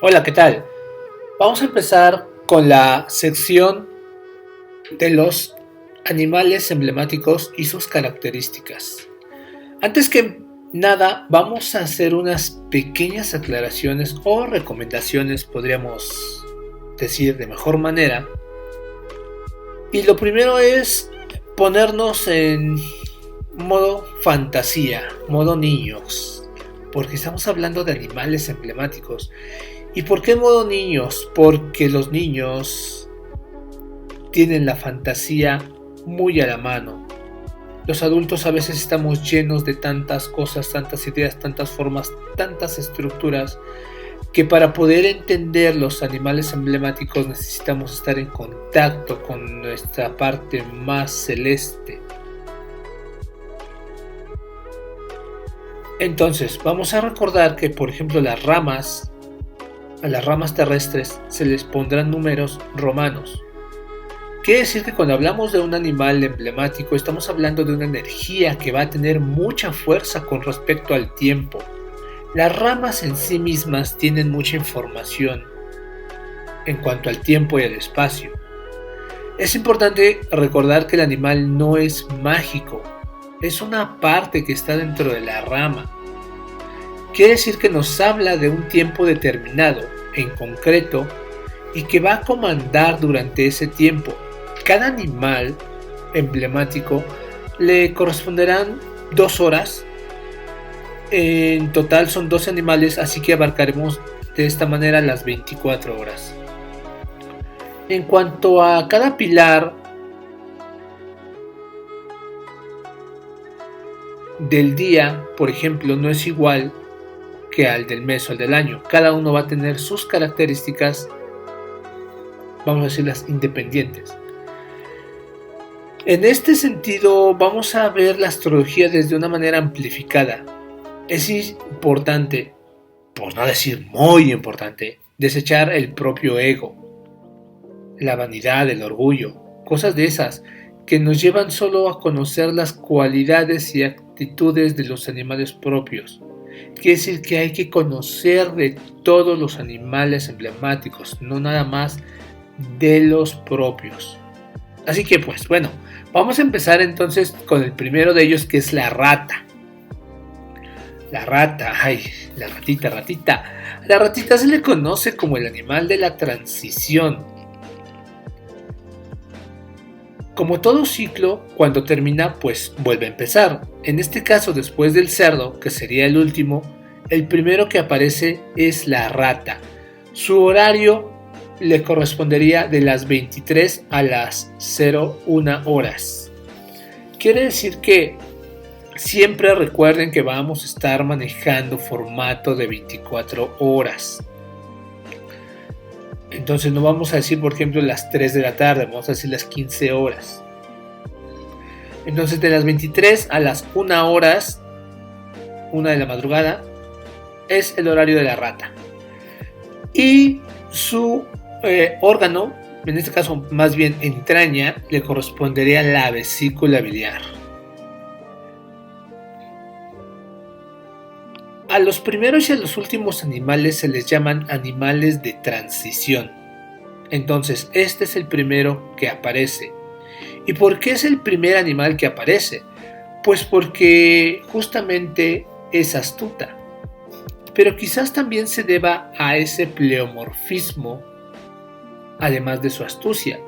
Hola, ¿qué tal? Vamos a empezar con la sección de los animales emblemáticos y sus características. Antes que nada, vamos a hacer unas pequeñas aclaraciones o recomendaciones, podríamos decir de mejor manera. Y lo primero es ponernos en modo fantasía, modo niños, porque estamos hablando de animales emblemáticos. ¿Y por qué modo niños? Porque los niños tienen la fantasía muy a la mano. Los adultos a veces estamos llenos de tantas cosas, tantas ideas, tantas formas, tantas estructuras, que para poder entender los animales emblemáticos necesitamos estar en contacto con nuestra parte más celeste. Entonces, vamos a recordar que, por ejemplo, a las ramas terrestres se les pondrán números romanos. Quiere decir que cuando hablamos de un animal emblemático estamos hablando de una energía que va a tener mucha fuerza con respecto al tiempo. Las ramas en sí mismas tienen mucha información en cuanto al tiempo y al espacio. Es importante recordar que el animal no es mágico, es una parte que está dentro de la rama. Quiere decir que nos habla de un tiempo determinado, en concreto, y que va a comandar durante ese tiempo. Cada animal emblemático le corresponderán 2 horas. En total son 12 animales, así que abarcaremos de esta manera las 24 horas. En cuanto a cada pilar del día, por ejemplo, no es igual que al del mes o al del año. Cada uno va a tener sus características, vamos a decirlas, independientes. En este sentido, vamos a ver la astrología desde una manera amplificada. Es importante, por no decir muy importante, desechar el propio ego, la vanidad, el orgullo, cosas de esas que nos llevan solo a conocer las cualidades y actitudes de los animales propios. Quiere decir que hay que conocer de todos los animales emblemáticos, no nada más de los propios. Así que pues bueno, vamos a empezar entonces con el primero de ellos, que es la rata. La rata, la ratita. La ratita se le conoce como el animal de la transición. Como todo ciclo, cuando termina, pues vuelve a empezar. En este caso, después del cerdo, que sería el último, el primero que aparece es la rata. Su horario le correspondería de las 23 a las 01 horas. Quiere decir que siempre recuerden que vamos a estar manejando formato de 24 horas. Entonces no vamos a decir, por ejemplo, las 3 de la tarde, vamos a decir las 15 horas. Entonces de las 23 a las 1 horas, 1 de la madrugada, es el horario de la rata. Y su órgano, en este caso más bien entraña, le correspondería a la vesícula biliar. A los primeros y a los últimos animales se les llaman animales de transición. Entonces, este es el primero que aparece. ¿Y por qué es el primer animal que aparece? Pues porque justamente es astuta. Pero quizás también se deba a ese pleomorfismo, además de su astucia,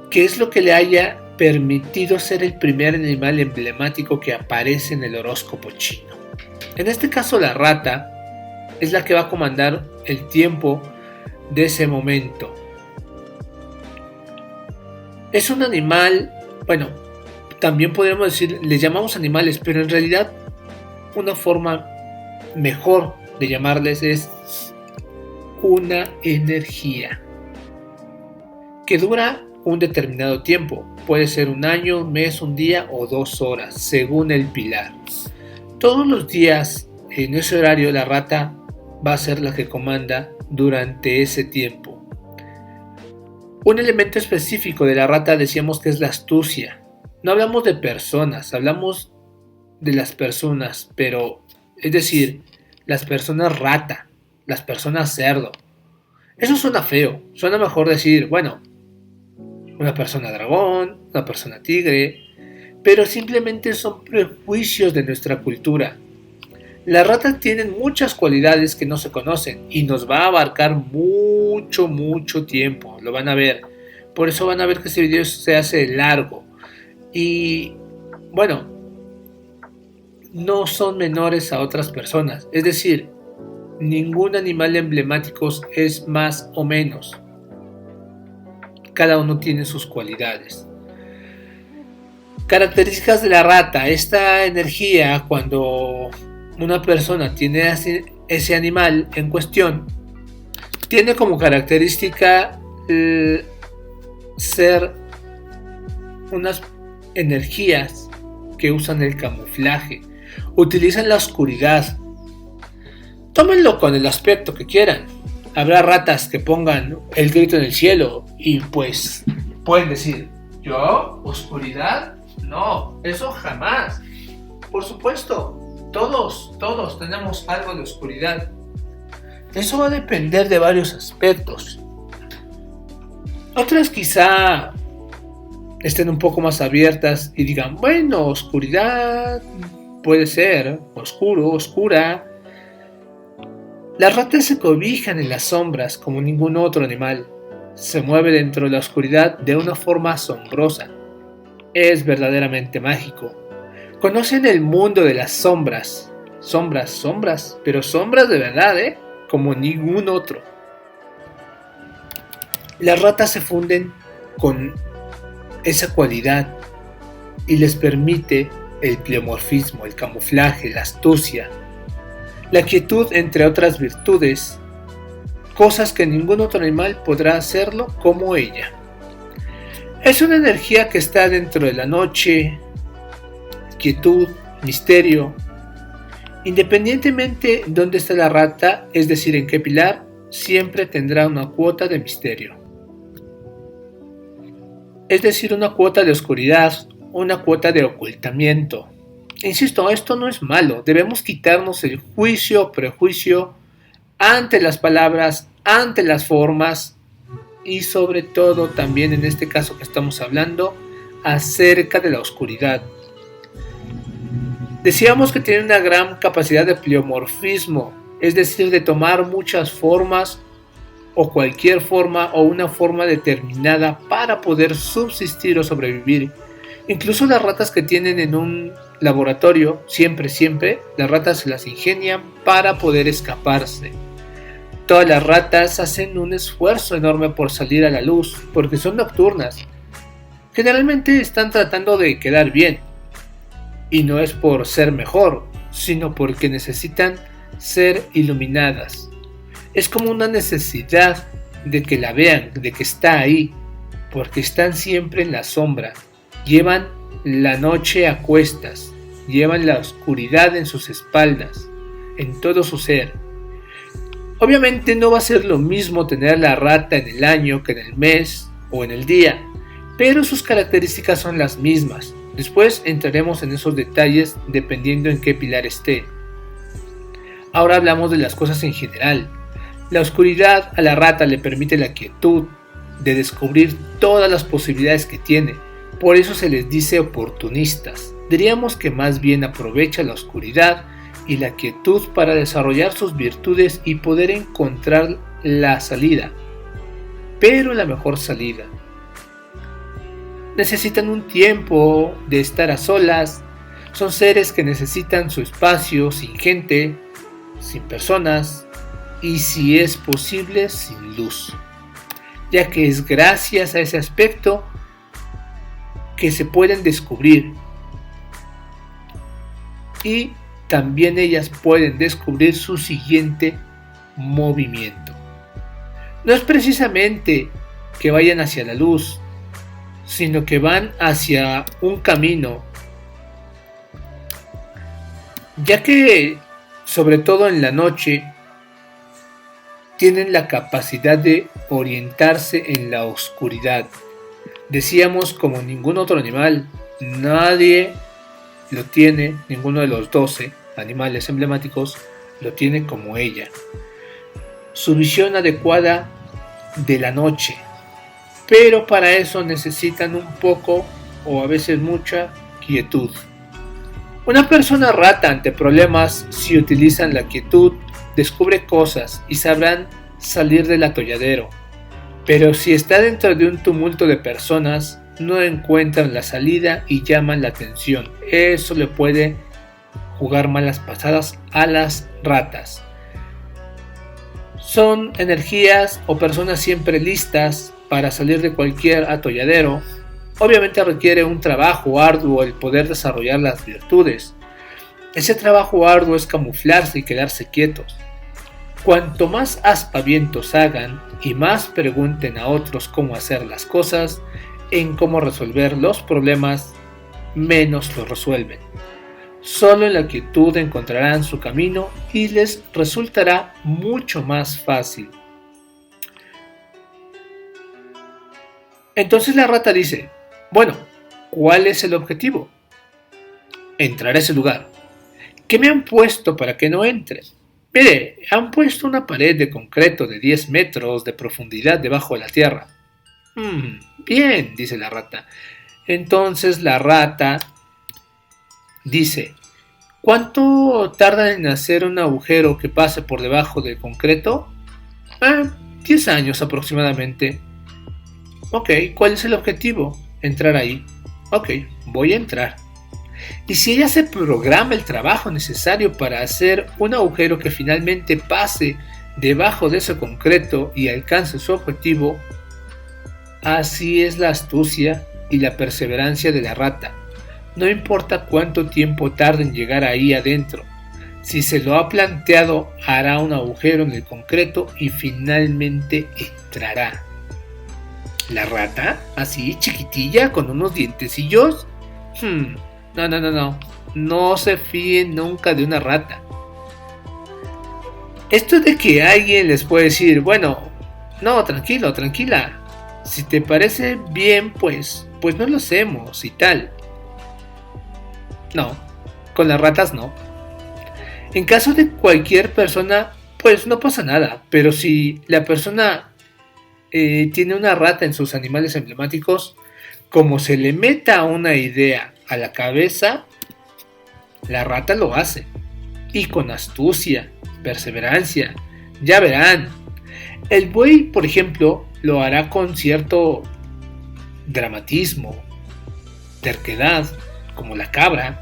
que es lo que le haya permitido ser el primer animal emblemático que aparece en el horóscopo chino. En este caso, la rata es la que va a comandar el tiempo de ese momento. Es un animal, bueno, también podemos decir, les llamamos animales, pero en realidad una forma mejor de llamarles es una energía que dura un determinado tiempo. Puede ser un año, un mes, un día o 2 horas, según el pilar. Todos los días en ese horario la rata va a ser la que comanda durante ese tiempo. Un elemento específico de la rata decíamos que es la astucia. No hablamos de personas, hablamos de las personas, pero es decir, las personas rata, las personas cerdo. Eso suena feo, suena mejor decir, bueno, una persona dragón, una persona tigre, pero simplemente son prejuicios de nuestra cultura. Las ratas tienen muchas cualidades que no se conocen y nos va a abarcar mucho tiempo, lo van a ver. Por eso van a ver que este video se hace largo. Y bueno, no son menores a otras personas, es decir, ningún animal emblemático es más o menos. Cada uno tiene sus cualidades. Características de la rata. Esta energía, cuando una persona tiene ese animal en cuestión, tiene como característica ser unas energías que usan el camuflaje, utilizan la oscuridad. Tómenlo con el aspecto que quieran. Habrá ratas que pongan el grito en el cielo y pues pueden decir, ¿yo? ¿Oscuridad? No, eso jamás. Por supuesto, todos tenemos algo de oscuridad. Eso va a depender de varios aspectos. Otras quizá estén un poco más abiertas y digan, bueno, oscuridad puede ser, oscuro, oscura. Las ratas se cobijan en las sombras como ningún otro animal. Se mueve dentro de la oscuridad de una forma asombrosa. Es verdaderamente mágico. Conocen el mundo de las sombras. Sombras, pero sombras de verdad, como ningún otro. Las ratas se funden con esa cualidad y les permite el pleomorfismo, el camuflaje, la astucia, la quietud, entre otras virtudes, cosas que ningún otro animal podrá hacerlo como ella. Es una energía que está dentro de la noche, quietud, misterio. Independientemente de dónde está la rata, es decir, en qué pilar, siempre tendrá una cuota de misterio. Es decir, una cuota de oscuridad, una cuota de ocultamiento. Insisto, esto no es malo, debemos quitarnos el juicio, prejuicio ante las palabras, ante las formas y sobre todo también en este caso que estamos hablando acerca de la oscuridad. Decíamos que tiene una gran capacidad de pleomorfismo, es decir, de tomar muchas formas o cualquier forma o una forma determinada para poder subsistir o sobrevivir. Incluso las ratas que tienen en un laboratorio, siempre, las ratas se las ingenian para poder escaparse. Todas las ratas hacen un esfuerzo enorme por salir a la luz, porque son nocturnas. Generalmente están tratando de quedar bien, y no es por ser mejor, sino porque necesitan ser iluminadas. Es como una necesidad de que la vean, de que está ahí, porque están siempre en la sombra. Llevan la noche a cuestas, llevan la oscuridad en sus espaldas, en todo su ser. Obviamente no va a ser lo mismo tener la rata en el año que en el mes o en el día, pero sus características son las mismas. Después entraremos en esos detalles dependiendo en qué pilar esté. Ahora hablamos de las cosas en general. La oscuridad a la rata le permite la quietud de descubrir todas las posibilidades que tiene. Por eso se les dice oportunistas. Diríamos que más bien aprovecha la oscuridad y la quietud para desarrollar sus virtudes y poder encontrar la salida. Pero la mejor salida. Necesitan un tiempo de estar a solas. Son seres que necesitan su espacio sin gente, sin personas y si es posible sin luz. Ya que es gracias a ese aspecto que se pueden descubrir y también ellas pueden descubrir su siguiente movimiento. No es precisamente que vayan hacia la luz, sino que van hacia un camino, ya que, sobre todo en la noche, tienen la capacidad de orientarse en la oscuridad. Decíamos, como ningún otro animal, nadie lo tiene, ninguno de los 12 animales emblemáticos lo tiene como ella. Su visión adecuada de la noche, pero para eso necesitan un poco o a veces mucha quietud. Una persona rata ante problemas, si utilizan la quietud, descubre cosas y sabrán salir del atolladero. Pero si está dentro de un tumulto de personas, no encuentran la salida y llaman la atención. Eso le puede jugar malas pasadas a las ratas. Son energías o personas siempre listas para salir de cualquier atolladero. Obviamente requiere un trabajo arduo el poder desarrollar las virtudes. Ese trabajo arduo es camuflarse y quedarse quietos. Cuanto más aspavientos hagan y más pregunten a otros cómo hacer las cosas, en cómo resolver los problemas, menos los resuelven. Solo en la quietud encontrarán su camino y les resultará mucho más fácil. Entonces la rata dice, bueno, ¿cuál es el objetivo? Entrar a ese lugar. ¿Qué me han puesto para que no entre? Mire, han puesto una pared de concreto de 10 metros de profundidad debajo de la tierra. Bien, dice la rata. Entonces la rata dice, ¿cuánto tarda en hacer un agujero que pase por debajo del concreto? 10 años aproximadamente. Ok, ¿cuál es el objetivo? Entrar ahí. Ok, voy a entrar. Y si ella se programa el trabajo necesario para hacer un agujero que finalmente pase debajo de ese concreto y alcance su objetivo, así es la astucia y la perseverancia de la rata. No importa cuánto tiempo tarde en llegar ahí adentro. Si se lo ha planteado, hará un agujero en el concreto y finalmente entrará. ¿La rata? ¿Así, chiquitilla, con unos dientecillos? No. No se fíen nunca de una rata. Esto de que alguien les puede decir, bueno, no, tranquilo, tranquila. Si te parece bien, pues no lo hacemos y tal. No, con las ratas no. En caso de cualquier persona, pues no pasa nada. Pero si la persona tiene una rata en sus animales emblemáticos, como se le meta una idea a la cabeza, la rata lo hace. Y con astucia, perseverancia. Ya verán. El buey, por ejemplo, lo hará con cierto dramatismo, terquedad, como la cabra.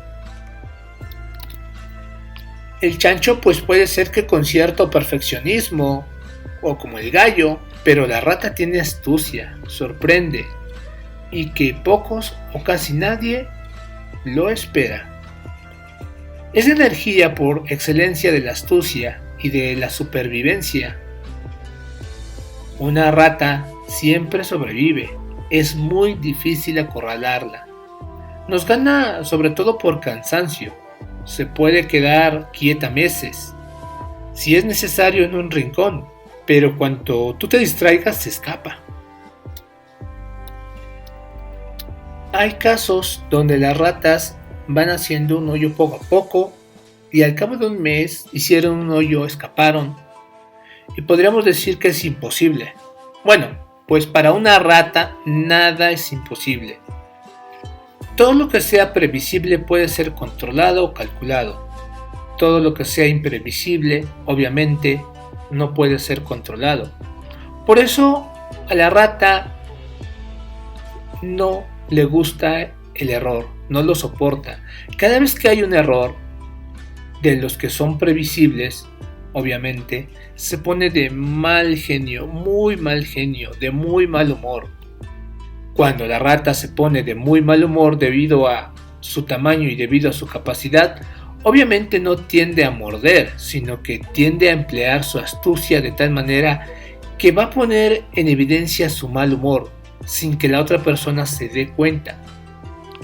El chancho pues puede ser que con cierto perfeccionismo, o como el gallo, pero la rata tiene astucia, sorprende, y que pocos o casi nadie lo espera. Es energía por excelencia de la astucia y de la supervivencia. Una rata siempre sobrevive, es muy difícil acorralarla. Nos gana sobre todo por cansancio, se puede quedar quieta meses, si es necesario en un rincón, pero cuando tú te distraigas se escapa. Hay casos donde las ratas van haciendo un hoyo poco a poco y al cabo de un mes hicieron un hoyo, escaparon y podríamos decir que es imposible. Bueno, pues para una rata nada es imposible. Todo lo que sea previsible puede ser controlado o calculado. Todo lo que sea imprevisible, obviamente, no puede ser controlado. Por eso a la rata no le gusta el error, no lo soporta. Cada vez que hay un error, de los que son previsibles, obviamente, se pone de mal genio, de muy mal humor. Cuando la rata se pone de muy mal humor debido a su tamaño y debido a su capacidad, obviamente no tiende a morder, sino que tiende a emplear su astucia de tal manera que va a poner en evidencia su mal humor. sin que la otra persona se dé cuenta.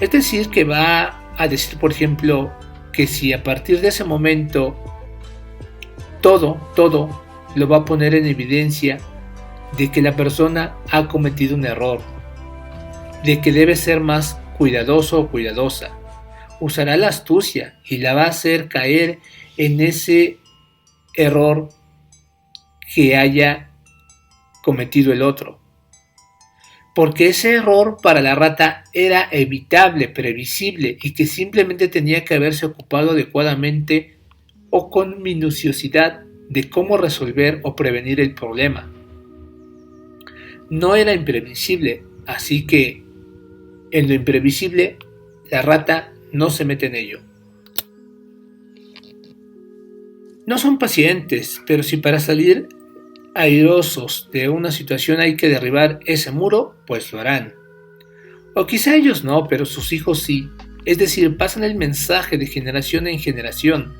Es decir, que va a decir, por ejemplo, que si a partir de ese momento todo lo va a poner en evidencia de que la persona ha cometido un error, de que debe ser más cuidadoso o cuidadosa. Usará la astucia y la va a hacer caer en ese error que haya cometido el otro. Porque ese error para la rata era evitable, previsible y que simplemente tenía que haberse ocupado adecuadamente o con minuciosidad de cómo resolver o prevenir el problema. No era imprevisible, así que en lo imprevisible la rata no se mete en ello. No son pacientes, pero si para salir airosos de una situación hay que derribar ese muro, pues lo harán. O quizá ellos no, pero sus hijos sí. Es decir, pasan el mensaje de generación en generación.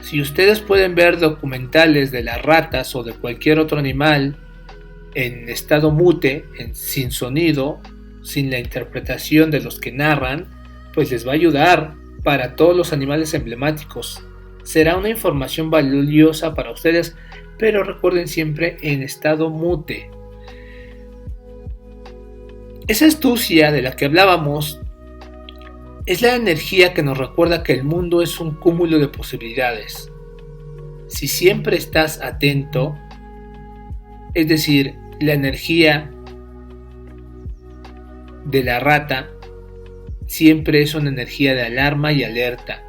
Si ustedes pueden ver documentales de las ratas o de cualquier otro animal en estado mute, sin sonido, sin la interpretación de los que narran, pues les va a ayudar para todos los animales emblemáticos. Será una información valiosa para ustedes, pero recuerden siempre en estado mute. Esa astucia de la que hablábamos es la energía que nos recuerda que el mundo es un cúmulo de posibilidades. Si siempre estás atento, es decir, la energía de la rata siempre es una energía de alarma y alerta,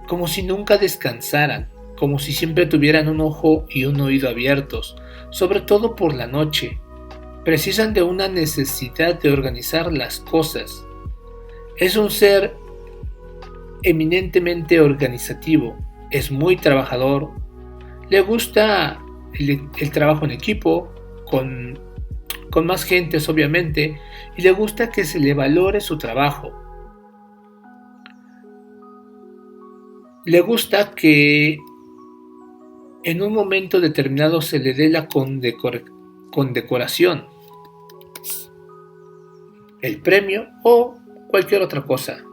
como si nunca descansaran, como si siempre tuvieran un ojo y un oído abiertos, sobre todo por la noche. Precisan de una necesidad de organizar las cosas. Es un ser eminentemente organizativo, es muy trabajador, le gusta el trabajo en equipo, con más gentes obviamente, y le gusta que se le valore su trabajo. Le gusta que en un momento determinado se le dé la condecoración, el premio o cualquier otra cosa.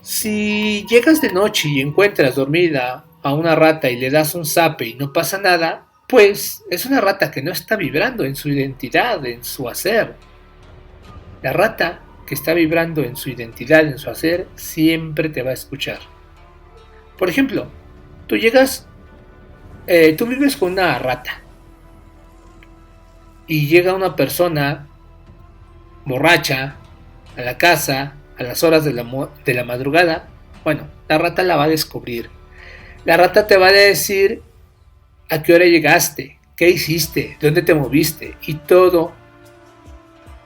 Si llegas de noche y encuentras dormida a una rata y le das un zape y no pasa nada, pues es una rata que no está vibrando en su identidad, en su hacer. La rata que está vibrando en su identidad, en su hacer, siempre te va a escuchar. Por ejemplo, tú vives con una rata y llega una persona borracha a la casa a las horas de la madrugada. Bueno, la rata la va a descubrir. La rata te va a decir a qué hora llegaste, qué hiciste, dónde te moviste, y todo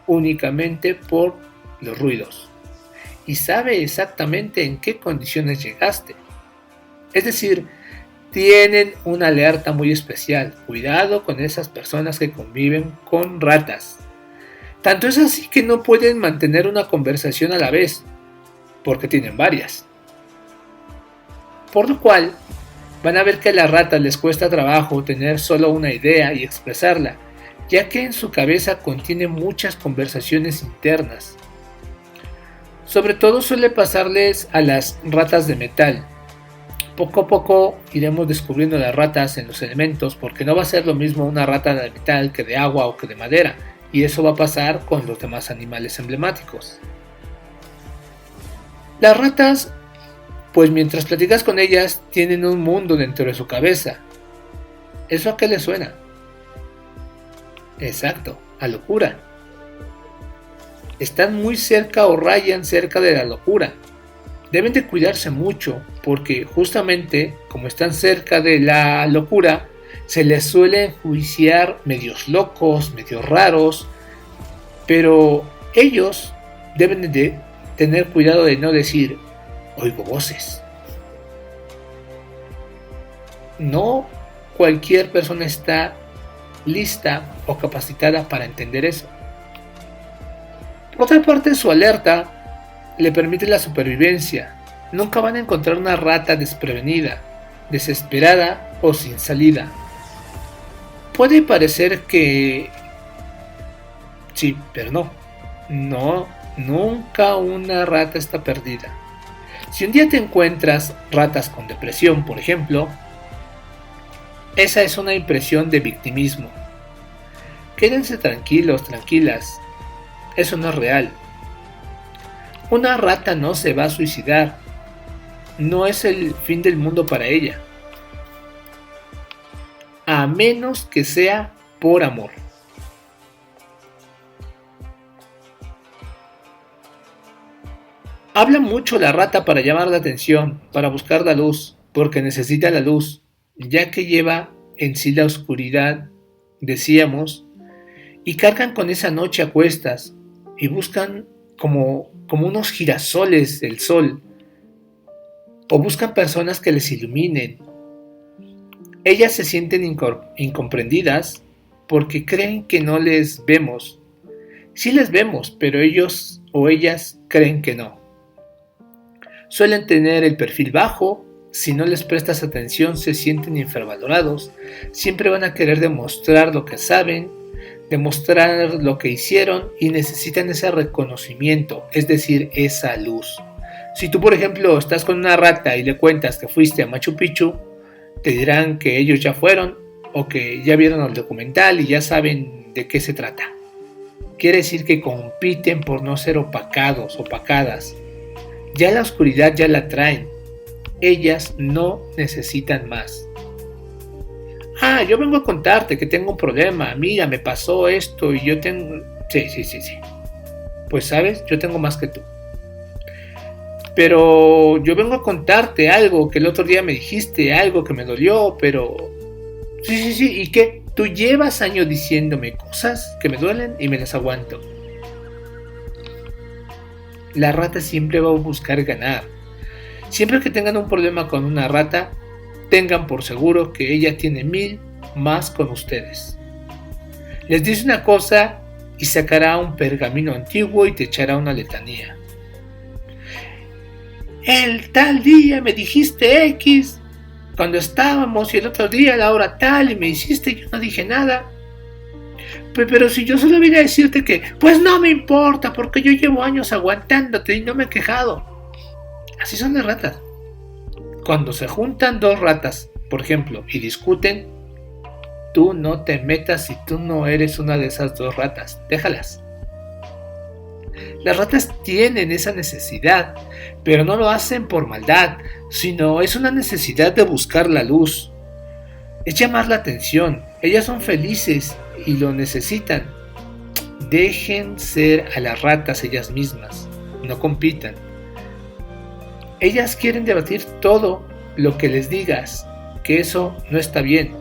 únicamente por los ruidos. Y sabe exactamente en qué condiciones llegaste. Es decir, tienen una alerta muy especial. Cuidado con esas personas que conviven con ratas. Tanto es así que no pueden mantener una conversación a la vez, porque tienen varias. Por lo cual, van a ver que a las ratas les cuesta trabajo tener solo una idea y expresarla, ya que en su cabeza contiene muchas conversaciones internas. Sobre todo suele pasarles a las ratas de metal. Poco a poco iremos descubriendo las ratas en los elementos, porque no va a ser lo mismo una rata de metal que de agua o que de madera, y eso va a pasar con los demás animales emblemáticos. Las ratas, pues mientras platicas con ellas, tienen un mundo dentro de su cabeza. ¿Eso a qué les suena? Exacto, a locura. Están muy cerca o rayan cerca de la locura. Deben de cuidarse mucho, porque justamente como están cerca de la locura, se les suele enjuiciar medios locos, medios raros, pero ellos deben de tener cuidado de no decir, oigo voces. No cualquier persona está lista o capacitada para entender eso. Por otra parte, su alerta le permite la supervivencia. Nunca van a encontrar una rata desprevenida, desesperada o sin salida. Puede parecer que sí, pero no. No, nunca una rata está perdida. Si un día te encuentras ratas con depresión, por ejemplo, esa es una impresión de victimismo. Quédense tranquilos, tranquilas. Eso no es real. Una rata no se va a suicidar. No es el fin del mundo para ella. A menos que sea por amor. Habla mucho la rata para llamar la atención, para buscar la luz, porque necesita la luz, ya que lleva en sí la oscuridad, decíamos, y cargan con esa noche a cuestas, y buscan como unos girasoles del sol, o buscan personas que les iluminen. Ellas se sienten incomprendidas porque creen que no les vemos. Sí les vemos, pero ellos o ellas creen que no. Suelen tener el perfil bajo, si no les prestas atención se sienten infravalorados, siempre van a querer demostrar lo que saben, demostrar lo que hicieron y necesitan ese reconocimiento, es decir, esa luz. Si tú, por ejemplo, estás con una rata y le cuentas que fuiste a Machu Picchu, te dirán que ellos ya fueron o que ya vieron el documental y ya saben de qué se trata. Quiere decir que compiten por no ser opacados, opacadas. Ya la oscuridad ya la traen. Ellas no necesitan más. Yo vengo a contarte que tengo un problema. Mira, me pasó esto y yo tengo... Sí. Pues sabes, yo tengo más que tú. Pero yo vengo a contarte algo que el otro día me dijiste, algo que me dolió, pero... Sí, ¿y qué? Tú llevas años diciéndome cosas que me duelen y me las aguanto. La rata siempre va a buscar ganar. Siempre que tengan un problema con una rata, tengan por seguro que ella tiene 1000 más con ustedes. Les dice una cosa y sacará un pergamino antiguo y te echará una letanía. El tal día me dijiste X, cuando estábamos, y el otro día a la hora tal, y me hiciste y yo no dije nada. Pero si yo solo vine a decirte que, pues no me importa, porque yo llevo años aguantándote y no me he quejado. Así son las ratas. Cuando se juntan dos ratas, por ejemplo, y discuten, tú no te metas si tú no eres una de esas dos ratas. Déjalas. Las ratas tienen esa necesidad, pero no lo hacen por maldad, sino es una necesidad de buscar la luz. Es llamar la atención. Ellas son felices y lo necesitan. Dejen ser a las ratas ellas mismas, no compitan. Ellas quieren debatir todo lo que les digas, que eso no está bien,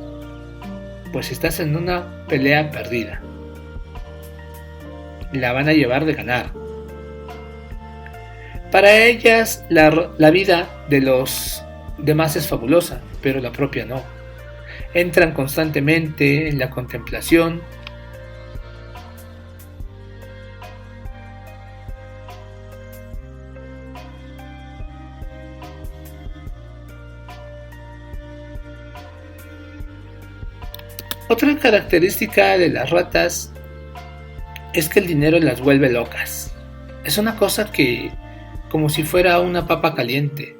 pues estás en una pelea perdida. La van a llevar de ganar. Para ellas la vida de los demás es fabulosa, pero la propia no. Entran constantemente en la contemplación. Otra característica de las ratas es que el dinero las vuelve locas. Es una cosa que, como si fuera una papa caliente.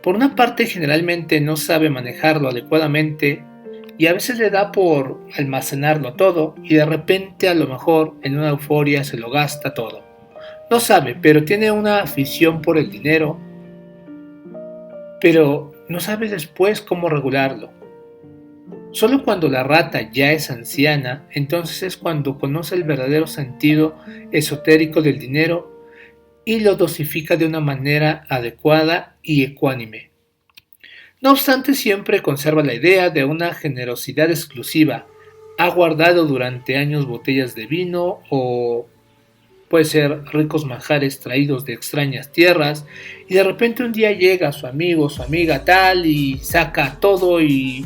Por una parte, generalmente no sabe manejarlo adecuadamente y a veces le da por almacenarlo todo y de repente a lo mejor en una euforia se lo gasta todo. No sabe, pero tiene una afición por el dinero, pero no sabe después cómo regularlo. Solo cuando la rata ya es anciana, entonces es cuando conoce el verdadero sentido esotérico del dinero y lo dosifica de una manera adecuada y ecuánime. No obstante, siempre conserva la idea de una generosidad exclusiva. Ha guardado durante años botellas de vino o puede ser ricos manjares traídos de extrañas tierras y de repente un día llega su amigo, su amiga tal y saca todo y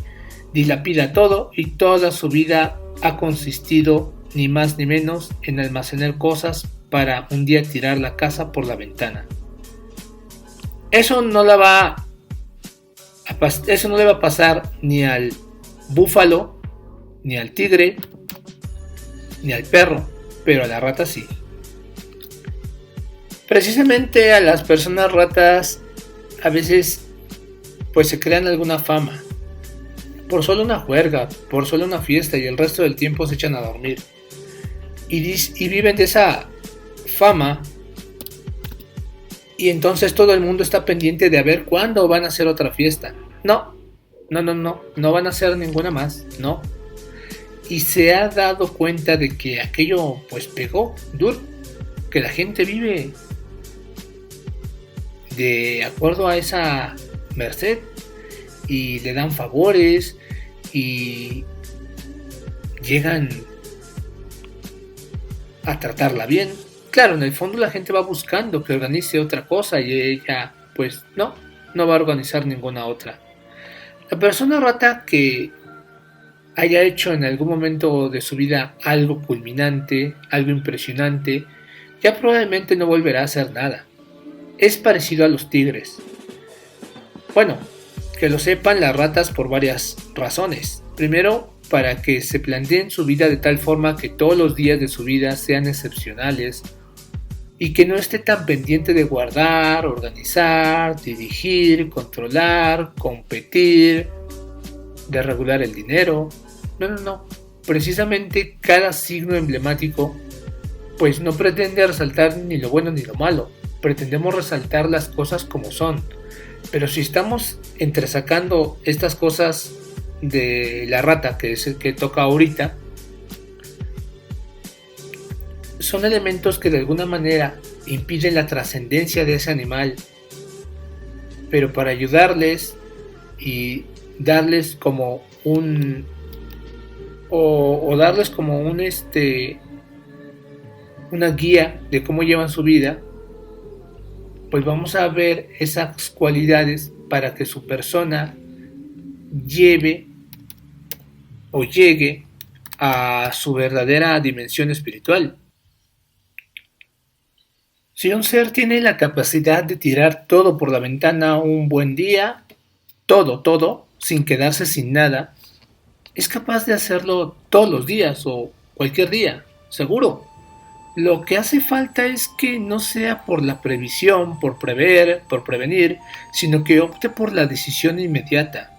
dilapida todo y toda su vida ha consistido ni más ni menos en almacenar cosas para un día tirar la casa por la ventana. Eso no le va a pasar ni al búfalo, ni al tigre, ni al perro, pero a la rata sí. Precisamente a las personas ratas a veces pues se crean alguna fama, por solo una juerga, por solo una fiesta, y el resto del tiempo se echan a dormir. Y viven de esa fama, y entonces todo el mundo está pendiente de a ver cuándo van a hacer otra fiesta. No van a hacer ninguna más, no. Y se ha dado cuenta de que aquello pues pegó duro, que la gente vive de acuerdo a esa merced y le dan favores y llegan a tratarla bien. Claro, en el fondo la gente va buscando que organice otra cosa y ella pues no va a organizar ninguna otra. La persona rata que haya hecho en algún momento de su vida algo culminante, algo impresionante, ya probablemente no volverá a hacer nada. Es parecido a los tigres. Bueno, que lo sepan las ratas por varias razones. Primero, para que se planteen su vida de tal forma que todos los días de su vida sean excepcionales y que no esté tan pendiente de guardar, organizar, dirigir, controlar, competir, de regular el dinero. No. Precisamente cada signo emblemático pues no pretende resaltar ni lo bueno ni lo malo. Pretendemos resaltar las cosas como son. Pero si estamos entresacando estas cosas de la rata, que es el que toca ahorita, son elementos que de alguna manera impiden la trascendencia de ese animal. Pero para ayudarles y darles como un darles como una guía de cómo llevan su vida, pues vamos a ver esas cualidades para que su persona lleve o llegue a su verdadera dimensión espiritual. Si un ser tiene la capacidad de tirar todo por la ventana un buen día, todo, sin quedarse sin nada, es capaz de hacerlo todos los días o cualquier día, seguro. Lo que hace falta es que no sea por la previsión, por prever, por prevenir, sino que opte por la decisión inmediata.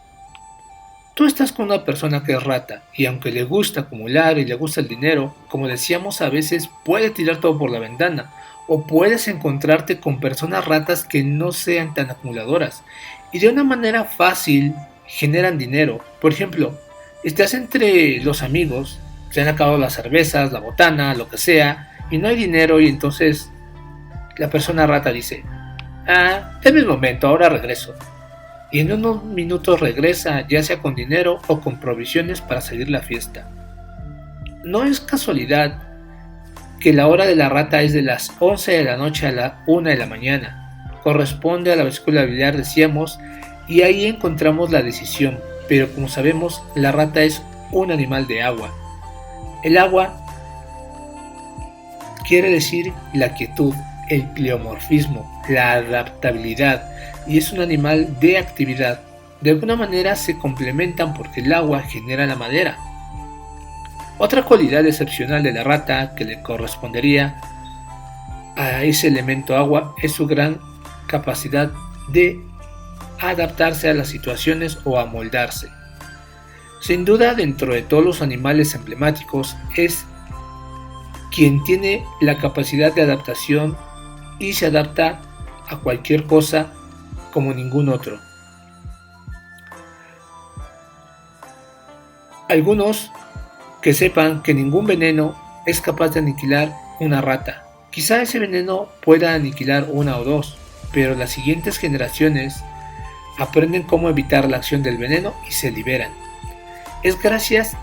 Tú estás con una persona que es rata, y aunque le gusta acumular y le gusta el dinero, como decíamos, a veces puede tirar todo por la ventana, o puedes encontrarte con personas ratas que no sean tan acumuladoras, y de una manera fácil generan dinero. Por ejemplo, estás entre los amigos, se han acabado las cervezas, la botana, lo que sea, y no hay dinero, y entonces la persona rata dice: es mi momento, ahora regreso. Y en unos minutos regresa, ya sea con dinero o con provisiones para seguir la fiesta. No es casualidad que la hora de la rata es de las 11 de la noche a la 1 de la mañana. Corresponde a la vesícula biliar, decíamos, y ahí encontramos la decisión. Pero como sabemos, la rata es un animal de agua. El agua quiere decir la quietud, el pleomorfismo, la adaptabilidad, y es un animal de actividad. De alguna manera se complementan porque el agua genera la madera. Otra cualidad excepcional de la rata que le correspondería a ese elemento agua es su gran capacidad de adaptarse a las situaciones o amoldarse. Sin duda, dentro de todos los animales emblemáticos, es quien tiene la capacidad de adaptación y se adapta a cualquier cosa como ningún otro. Algunos que sepan que ningún veneno es capaz de aniquilar una rata. Quizá ese veneno pueda aniquilar una o dos, pero las siguientes generaciones aprenden cómo evitar la acción del veneno y se liberan. Es gracias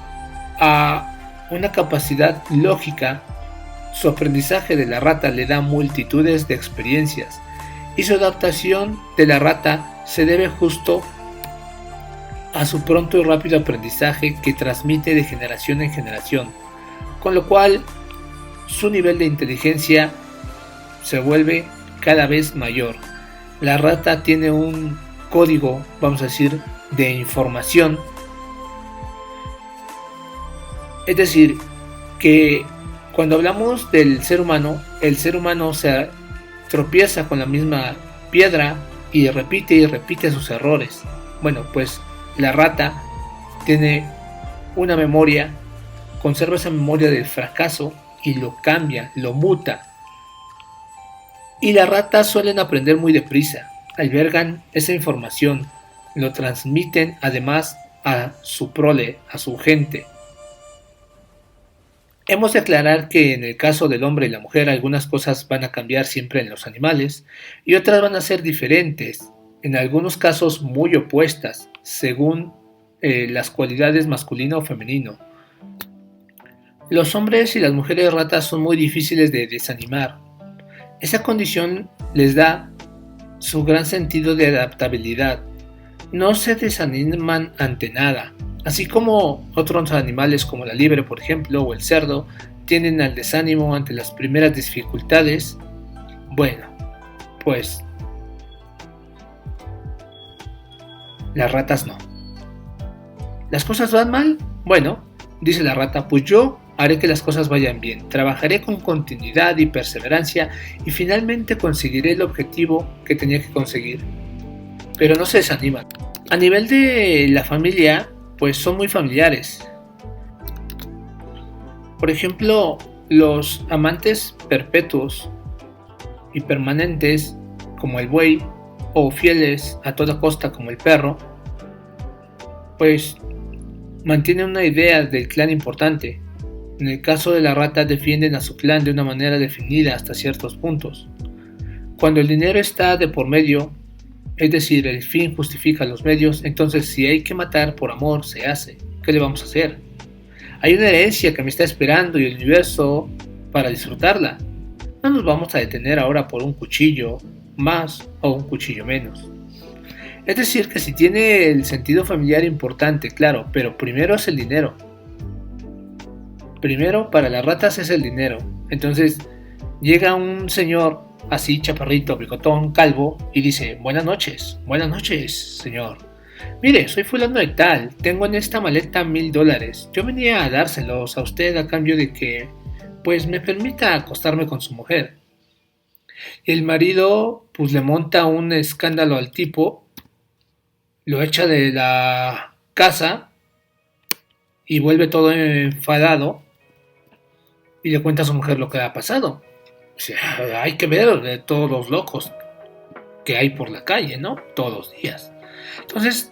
a una capacidad lógica. Su aprendizaje de la rata le da multitudes de experiencias, y su adaptación de la rata se debe justo a su pronto y rápido aprendizaje que transmite de generación en generación, con lo cual su nivel de inteligencia se vuelve cada vez mayor. La rata tiene un código, vamos a decir, de información Es decir, que cuando hablamos del ser humano, el ser humano se tropieza con la misma piedra y repite sus errores. Bueno, pues la rata tiene una memoria, conserva esa memoria del fracaso y lo cambia, lo muta. Y las ratas suelen aprender muy deprisa, albergan esa información, lo transmiten además a su prole, a su gente. Hemos de aclarar que en el caso del hombre y la mujer algunas cosas van a cambiar siempre en los animales y otras van a ser diferentes, en algunos casos muy opuestas, según las cualidades masculino o femenino. Los hombres y las mujeres ratas son muy difíciles de desanimar. Esa condición les da su gran sentido de adaptabilidad. No se desaniman ante nada, así como otros animales como la liebre, por ejemplo, o el cerdo, tienden al desánimo ante las primeras dificultades. Bueno, pues las ratas no. ¿Las cosas van mal? Bueno, dice la rata, pues yo haré que las cosas vayan bien, trabajaré con continuidad y perseverancia y finalmente conseguiré el objetivo que tenía que conseguir. Pero no se desaniman. A nivel de la familia, pues son muy familiares. Por ejemplo, los amantes perpetuos y permanentes, como el buey, o fieles a toda costa, como el perro, pues mantienen una idea del clan importante. En el caso de la rata, defienden a su clan de una manera definida hasta ciertos puntos. Cuando el dinero está de por medio, es decir, el fin justifica los medios, entonces si hay que matar por amor, se hace. ¿Qué le vamos a hacer? Hay una herencia que me está esperando y el universo para disfrutarla. No nos vamos a detener ahora por un cuchillo más o un cuchillo menos. Es decir, que si tiene el sentido familiar importante, claro, pero primero es el dinero. Primero para las ratas es el dinero. Entonces llega un señor así chaparrito, bigotón, calvo, y dice, buenas noches, señor. Mire, soy fulano de tal, tengo en esta maleta $1000. Yo venía a dárselos a usted a cambio de que, pues, me permita acostarme con su mujer. Y el marido, pues, le monta un escándalo al tipo, lo echa de la casa y vuelve todo enfadado y le cuenta a su mujer lo que ha pasado. O sea, hay que ver de todos los locos que hay por la calle, ¿no? Todos los días. Entonces,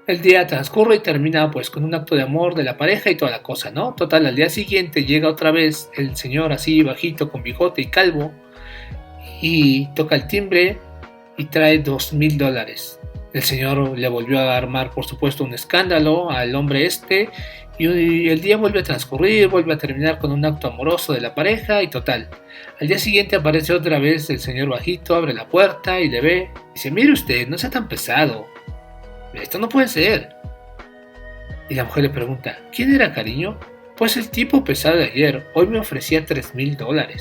el día transcurre y termina pues con un acto de amor de la pareja y toda la cosa, ¿no? Total, al día siguiente llega otra vez el señor así bajito con bigote y calvo y toca el timbre y trae $2000. El señor le volvió a armar, por supuesto, un escándalo al hombre y el día vuelve a transcurrir, vuelve a terminar con un acto amoroso de la pareja y total. Al día siguiente aparece otra vez el señor bajito, abre la puerta y le ve. Dice, mire usted, no sea tan pesado. Esto no puede ser. Y la mujer le pregunta, ¿quién era, cariño? Pues el tipo pesado de ayer, hoy me ofrecía $3000.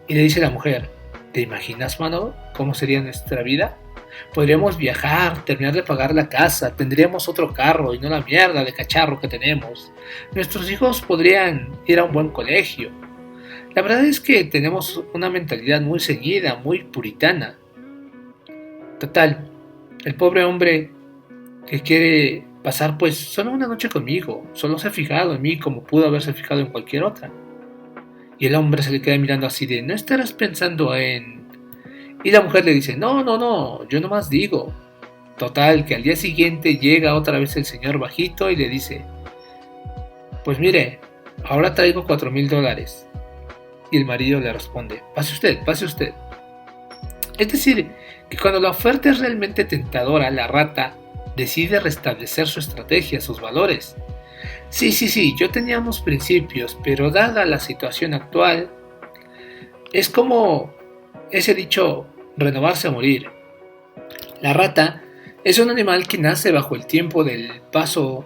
Y le dice la mujer, ¿te imaginas, mano, cómo sería nuestra vida? Podríamos viajar, terminar de pagar la casa, tendríamos otro carro y no la mierda de cacharro que tenemos. Nuestros hijos podrían ir a un buen colegio. La verdad es que tenemos una mentalidad muy ceñida, muy puritana. Total, el pobre hombre que quiere pasar pues solo una noche conmigo, solo se ha fijado en mí como pudo haberse fijado en cualquier otra. Y el hombre se le queda mirando así de, ¿no estarás pensando en...? Y la mujer le dice, no, yo nomás digo. Total, que al día siguiente llega otra vez el señor bajito y le dice, pues mire, ahora traigo $4000. Y el marido le responde, pase usted. Es decir, que cuando la oferta es realmente tentadora, la rata decide restablecer su estrategia, sus valores. Sí, yo tenía unos principios, pero dada la situación actual, es como ese dicho, renovarse o morir. La rata es un animal que nace bajo el tiempo del paso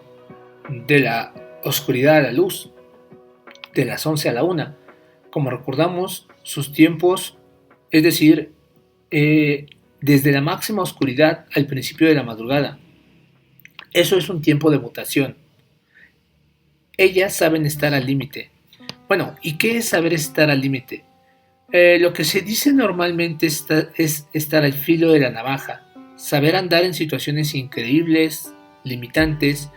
de la oscuridad a la luz, de las 11 a la 1. Como recordamos, sus tiempos, es decir, desde la máxima oscuridad al principio de la madrugada. Eso es un tiempo de mutación. Ellas saben estar al límite. Bueno, ¿y qué es saber estar al límite? Lo que se dice normalmente es estar al filo de la navaja, saber andar en situaciones increíbles, limitantes,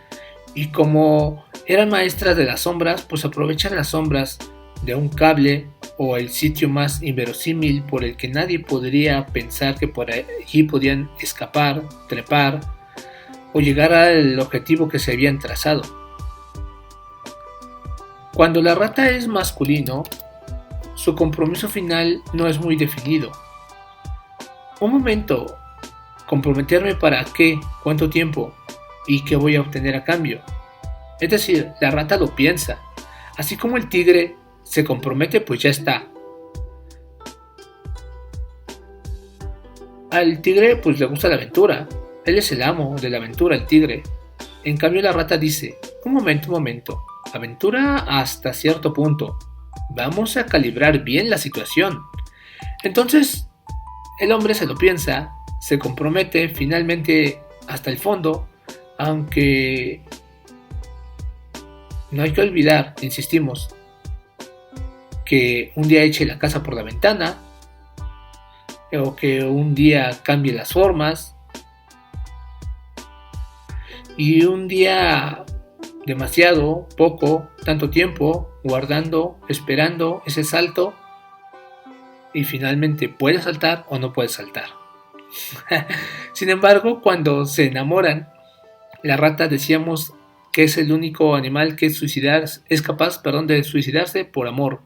y como eran maestras de las sombras, pues aprovechan las sombras de un cable o el sitio más inverosímil por el que nadie podría pensar que por allí podían escapar, trepar o llegar al objetivo que se habían trazado. Cuando la rata es masculino, su compromiso final no es muy definido. Un momento, ¿comprometerme para qué? ¿Cuánto tiempo? ¿Y qué voy a obtener a cambio? Es decir, la rata lo piensa. Así como el tigre se compromete, pues ya está. Al tigre pues le gusta la aventura. Él es el amo de la aventura, el tigre. En cambio la rata dice, un momento. Aventura hasta cierto punto. Vamos a calibrar bien la situación. Entonces, el hombre se lo piensa, se compromete finalmente hasta el fondo, aunque no hay que olvidar, insistimos, que un día eche la casa por la ventana, o que un día cambie las formas, y un día demasiado, poco, tanto tiempo, guardando, esperando ese salto, y finalmente puede saltar o no puede saltar. Sin embargo, cuando se enamoran, la rata decíamos que es el único animal que es capaz de suicidarse por amor.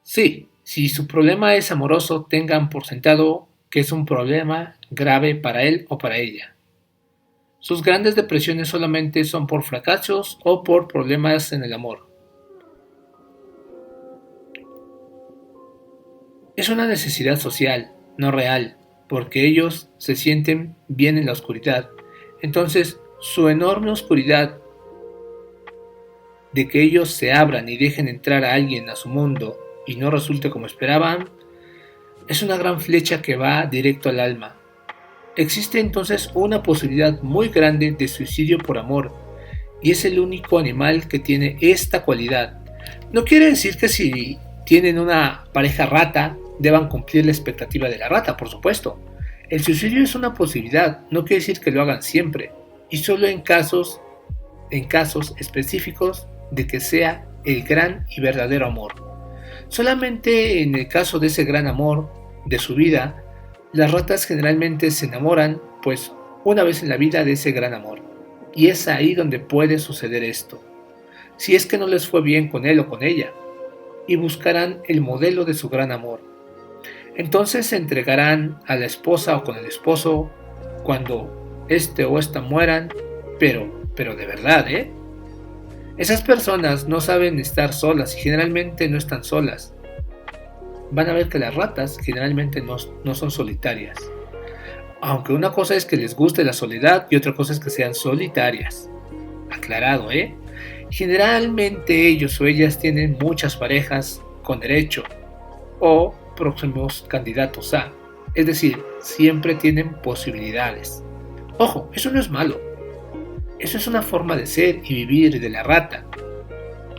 Sí, si su problema es amoroso, tengan por sentado que es un problema grave para él o para ella. Sus grandes depresiones solamente son por fracasos o por problemas en el amor. Es una necesidad social, no real, porque ellos se sienten bien en la oscuridad. Entonces, su enorme oscuridad de que ellos se abran y dejen entrar a alguien a su mundo y no resulte como esperaban, es una gran flecha que va directo al alma. Existe entonces una posibilidad muy grande de suicidio por amor, y es el único animal que tiene esta cualidad. No quiere decir que si tienen una pareja rata, deban cumplir la expectativa de la rata, por supuesto. El suicidio es una posibilidad, no quiere decir que lo hagan siempre, y solo en casos específicos de que sea el gran y verdadero amor. Solamente en el caso de ese gran amor de su vida, las ratas generalmente se enamoran, pues una vez en la vida de ese gran amor. Y es ahí donde puede suceder esto. Si es que no les fue bien con él o con ella, y buscarán el modelo de su gran amor. Entonces se entregarán a la esposa o con el esposo cuando este o esta mueran, pero de verdad, ¿eh? Esas personas no saben estar solas y generalmente no están solas. Van a ver que las ratas generalmente no son solitarias. Aunque una cosa es que les guste la soledad y otra cosa es que sean solitarias. Aclarado, ¿eh? Generalmente ellos o ellas tienen muchas parejas con derecho o próximos candidatos a. Es decir, siempre tienen posibilidades. Ojo, eso no es malo. Eso es una forma de ser y vivir de la rata.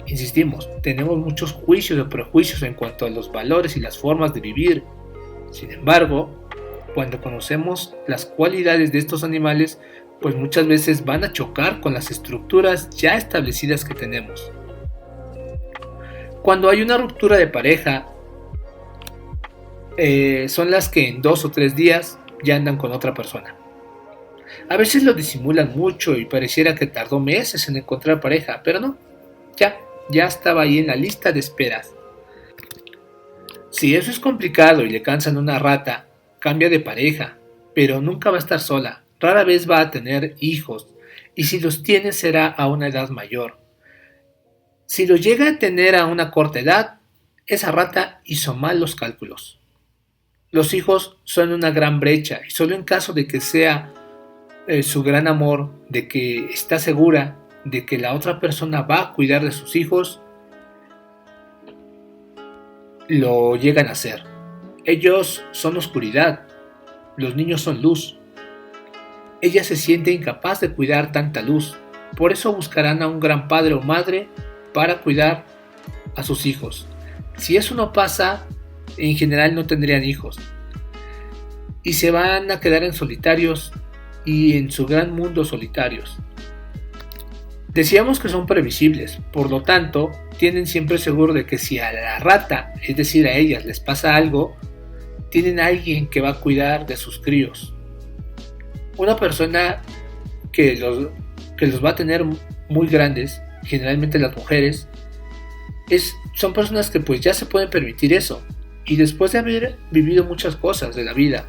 Insistimos, tenemos muchos juicios o prejuicios en cuanto a los valores y las formas de vivir. Sin embargo, cuando conocemos las cualidades de estos animales, pues muchas veces van a chocar con las estructuras ya establecidas que tenemos. Cuando hay una ruptura de pareja, son las que en 2 o 3 días ya andan con otra persona. A veces lo disimulan mucho y pareciera que tardó meses en encontrar pareja, pero no, ya estaba ahí en la lista de esperas. Si eso es complicado y le cansan una rata, cambia de pareja, pero nunca va a estar sola, rara vez va a tener hijos, y si los tiene será a una edad mayor. Si los llega a tener a una corta edad, esa rata hizo mal los cálculos. Los hijos son una gran brecha y solo en caso de que sea su gran amor, de que está segura de que la otra persona va a cuidar de sus hijos, lo llegan a hacer. Ellos son oscuridad, los niños son luz. Ella se siente incapaz de cuidar tanta luz. Por eso buscarán a un gran padre o madre para cuidar a sus hijos. Si eso no pasa, en general no tendrían hijos. Y se van a quedar en solitarios y en su gran mundo solitarios. Decíamos que son previsibles, por lo tanto, tienen siempre seguro de que si a la rata, es decir, a ellas, les pasa algo, tienen a alguien que va a cuidar de sus críos. Una persona que los va a tener muy grandes, generalmente las mujeres, son personas que pues ya se pueden permitir eso, y después de haber vivido muchas cosas de la vida.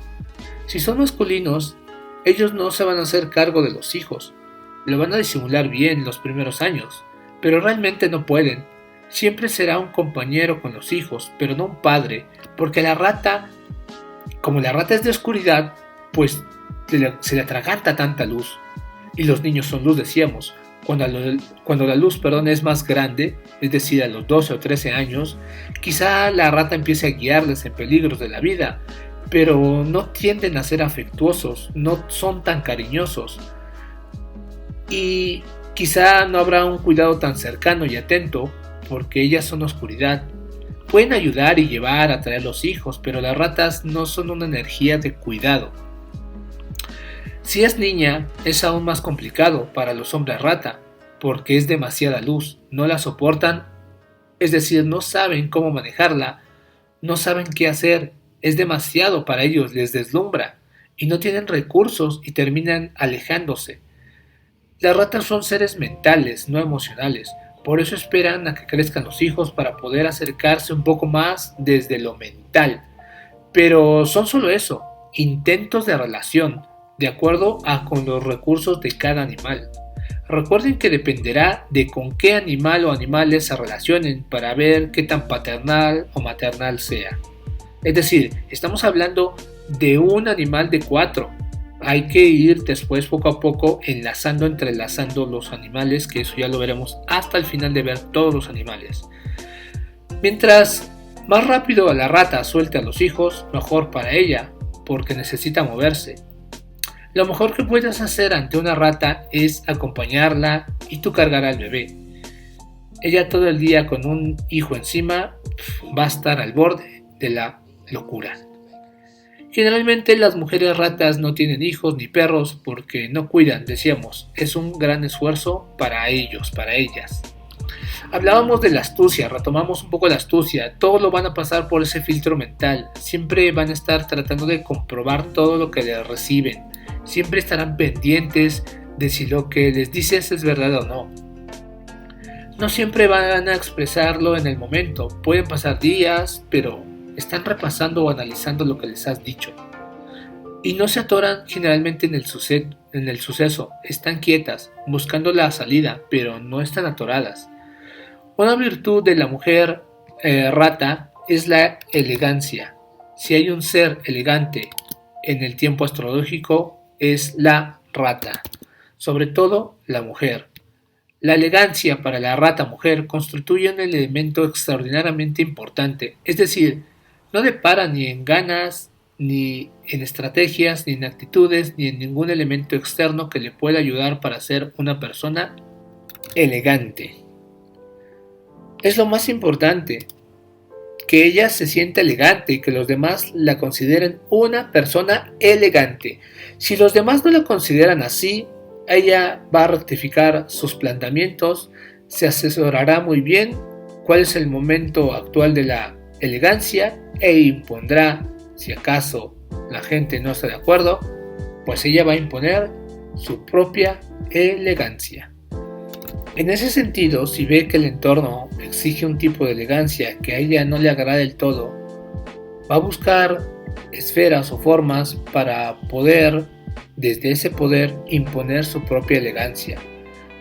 Si son masculinos, ellos no se van a hacer cargo de los hijos, lo van a disimular bien los primeros años, pero realmente no pueden. Siempre será un compañero con los hijos, pero no un padre, porque la rata, como la rata es de oscuridad, pues se le atraganta tanta luz. Y los niños son luz, decíamos. Cuando la luz es más grande, es decir, a los 12 o 13 años, quizá la rata empiece a guiarles en peligros de la vida, pero no tienden a ser afectuosos, no son tan cariñosos. Y quizá no habrá un cuidado tan cercano y atento, porque ellas son oscuridad. Pueden ayudar y llevar a traer los hijos, pero las ratas no son una energía de cuidado. Si es niña, es aún más complicado para los hombres rata, porque es demasiada luz, no la soportan, es decir, no saben cómo manejarla, no saben qué hacer, es demasiado para ellos, les deslumbra, y no tienen recursos y terminan alejándose. Las ratas son seres mentales, no emocionales, por eso esperan a que crezcan los hijos para poder acercarse un poco más desde lo mental. Pero son solo eso, intentos de relación, de acuerdo con los recursos de cada animal. Recuerden que dependerá de con qué animal o animales se relacionen para ver qué tan paternal o maternal sea. Es decir, estamos hablando de un animal de 4. Hay que ir después poco a poco entrelazando los animales, que eso ya lo veremos hasta el final de ver todos los animales. Mientras más rápido la rata suelte a los hijos, mejor para ella, porque necesita moverse. Lo mejor que puedes hacer ante una rata es acompañarla y tú cargar al bebé. Ella todo el día con un hijo encima va a estar al borde de la locura. Generalmente las mujeres ratas no tienen hijos ni perros porque no cuidan, decíamos, es un gran esfuerzo para ellos, para ellas. Hablábamos de la astucia, retomamos un poco la astucia, todo lo van a pasar por ese filtro mental, siempre van a estar tratando de comprobar todo lo que les reciben, siempre estarán pendientes de si lo que les dices es verdad o no. No siempre van a expresarlo en el momento, pueden pasar días, pero están repasando o analizando lo que les has dicho. Y no se atoran generalmente en el suceso, están quietas, buscando la salida, pero no están atoradas. Una virtud de la mujer rata es la elegancia. Si hay un ser elegante en el tiempo astrológico, es la rata, sobre todo la mujer. La elegancia para la rata mujer constituye un elemento extraordinariamente importante, es decir, no depara ni en ganas, ni en estrategias, ni en actitudes, ni en ningún elemento externo que le pueda ayudar para ser una persona elegante. Es lo más importante, que ella se sienta elegante y que los demás la consideren una persona elegante. Si los demás no la consideran así, ella va a rectificar sus planteamientos, se asesorará muy bien cuál es el momento actual de la elegancia e impondrá, si acaso la gente no está de acuerdo, pues ella va a imponer su propia elegancia. En ese sentido, si ve que el entorno exige un tipo de elegancia que a ella no le agrada del todo, va a buscar esferas o formas para poder, desde ese poder, imponer su propia elegancia.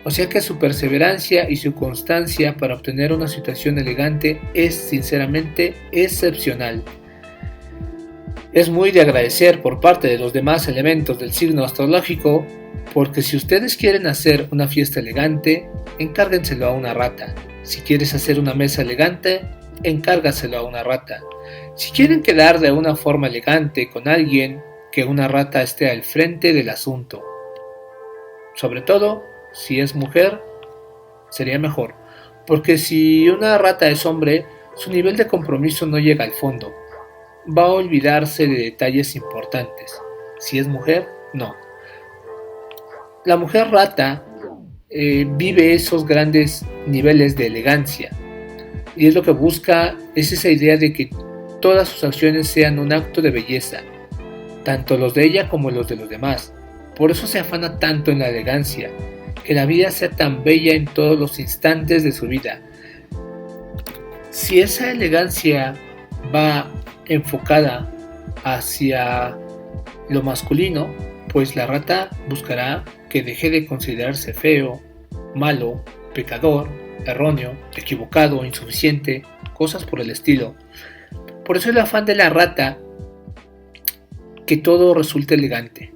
O sea que su perseverancia y su constancia para obtener una situación elegante es sinceramente excepcional. Es muy de agradecer por parte de los demás elementos del signo astrológico, porque si ustedes quieren hacer una fiesta elegante, encárguenselo a una rata. Si quieres hacer una mesa elegante, encárgaselo a una rata. Si quieren quedar de una forma elegante con alguien, que una rata esté al frente del asunto. Sobre todo, Si es mujer, sería mejor, porque si una rata es hombre, su nivel de compromiso no llega al fondo. Va a olvidarse de detalles importantes. Si es mujer, no. La mujer rata vive esos grandes niveles de elegancia, y es lo que busca, es esa idea de que todas sus acciones sean un acto de belleza, tanto los de ella como los de los demás. Por eso se afana tanto en la elegancia, que la vida sea tan bella en todos los instantes de su vida. Si esa elegancia va enfocada hacia lo masculino, pues la rata buscará que deje de considerarse feo, malo, pecador, erróneo, equivocado, insuficiente, cosas por el estilo. Por eso el afán de la rata, que todo resulte elegante.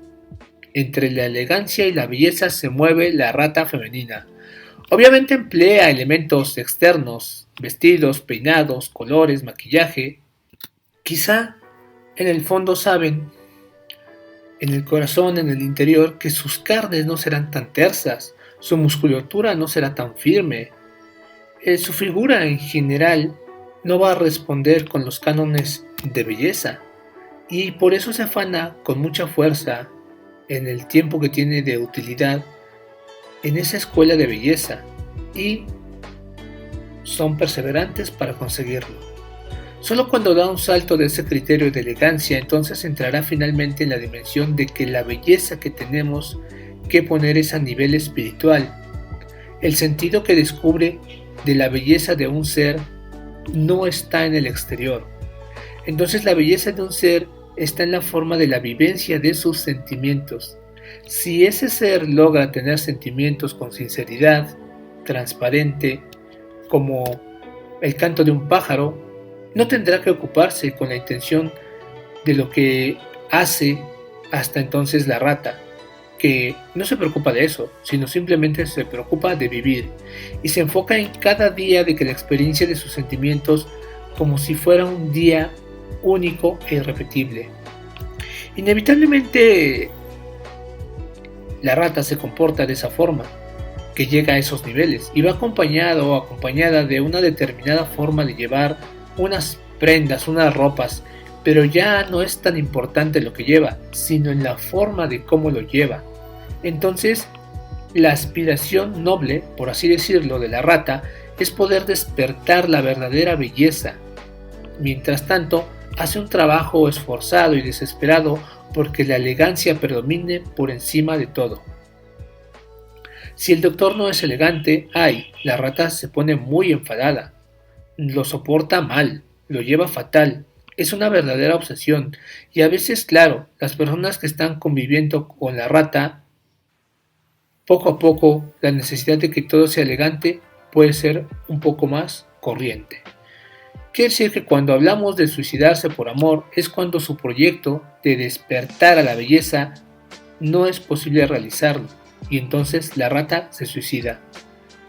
Entre la elegancia y la belleza se mueve la rata femenina. Obviamente emplea elementos externos, vestidos, peinados, colores, maquillaje. Quizá en el fondo saben, en el corazón, en el interior, que sus carnes no serán tan tersas, su musculatura no será tan firme, su figura en general no va a responder con los cánones de belleza, y por eso se afana con mucha fuerza en el tiempo que tiene de utilidad en esa escuela de belleza, y son perseverantes para conseguirlo. Solo cuando da un salto de ese criterio de elegancia, entonces entrará finalmente en la dimensión de que la belleza que tenemos que poner es a nivel espiritual. El sentido que descubre de la belleza de un ser no está en el exterior. Entonces la belleza de un ser está en la forma de la vivencia de sus sentimientos. Si ese ser logra tener sentimientos con sinceridad, transparente, como el canto de un pájaro, no tendrá que ocuparse con la intención de lo que hace hasta entonces la rata, que no se preocupa de eso, sino simplemente se preocupa de vivir y se enfoca en cada día de que la experiencia de sus sentimientos como si fuera un día único e irrepetible. Inevitablemente la rata se comporta de esa forma, que llega a esos niveles y va acompañado o acompañada de una determinada forma de llevar unas prendas, unas ropas, pero ya no es tan importante lo que lleva, sino en la forma de cómo lo lleva. Entonces, la aspiración noble, por así decirlo, de la rata es poder despertar la verdadera belleza. Mientras tanto, hace un trabajo esforzado y desesperado porque la elegancia predomine por encima de todo. Si el doctor no es elegante, la rata se pone muy enfadada. Lo soporta mal, lo lleva fatal, es una verdadera obsesión, y a veces, claro, las personas que están conviviendo con la rata, poco a poco la necesidad de que todo sea elegante puede ser un poco más corriente. Quiere decir que cuando hablamos de suicidarse por amor es cuando su proyecto de despertar a la belleza no es posible realizarlo, y entonces la rata se suicida.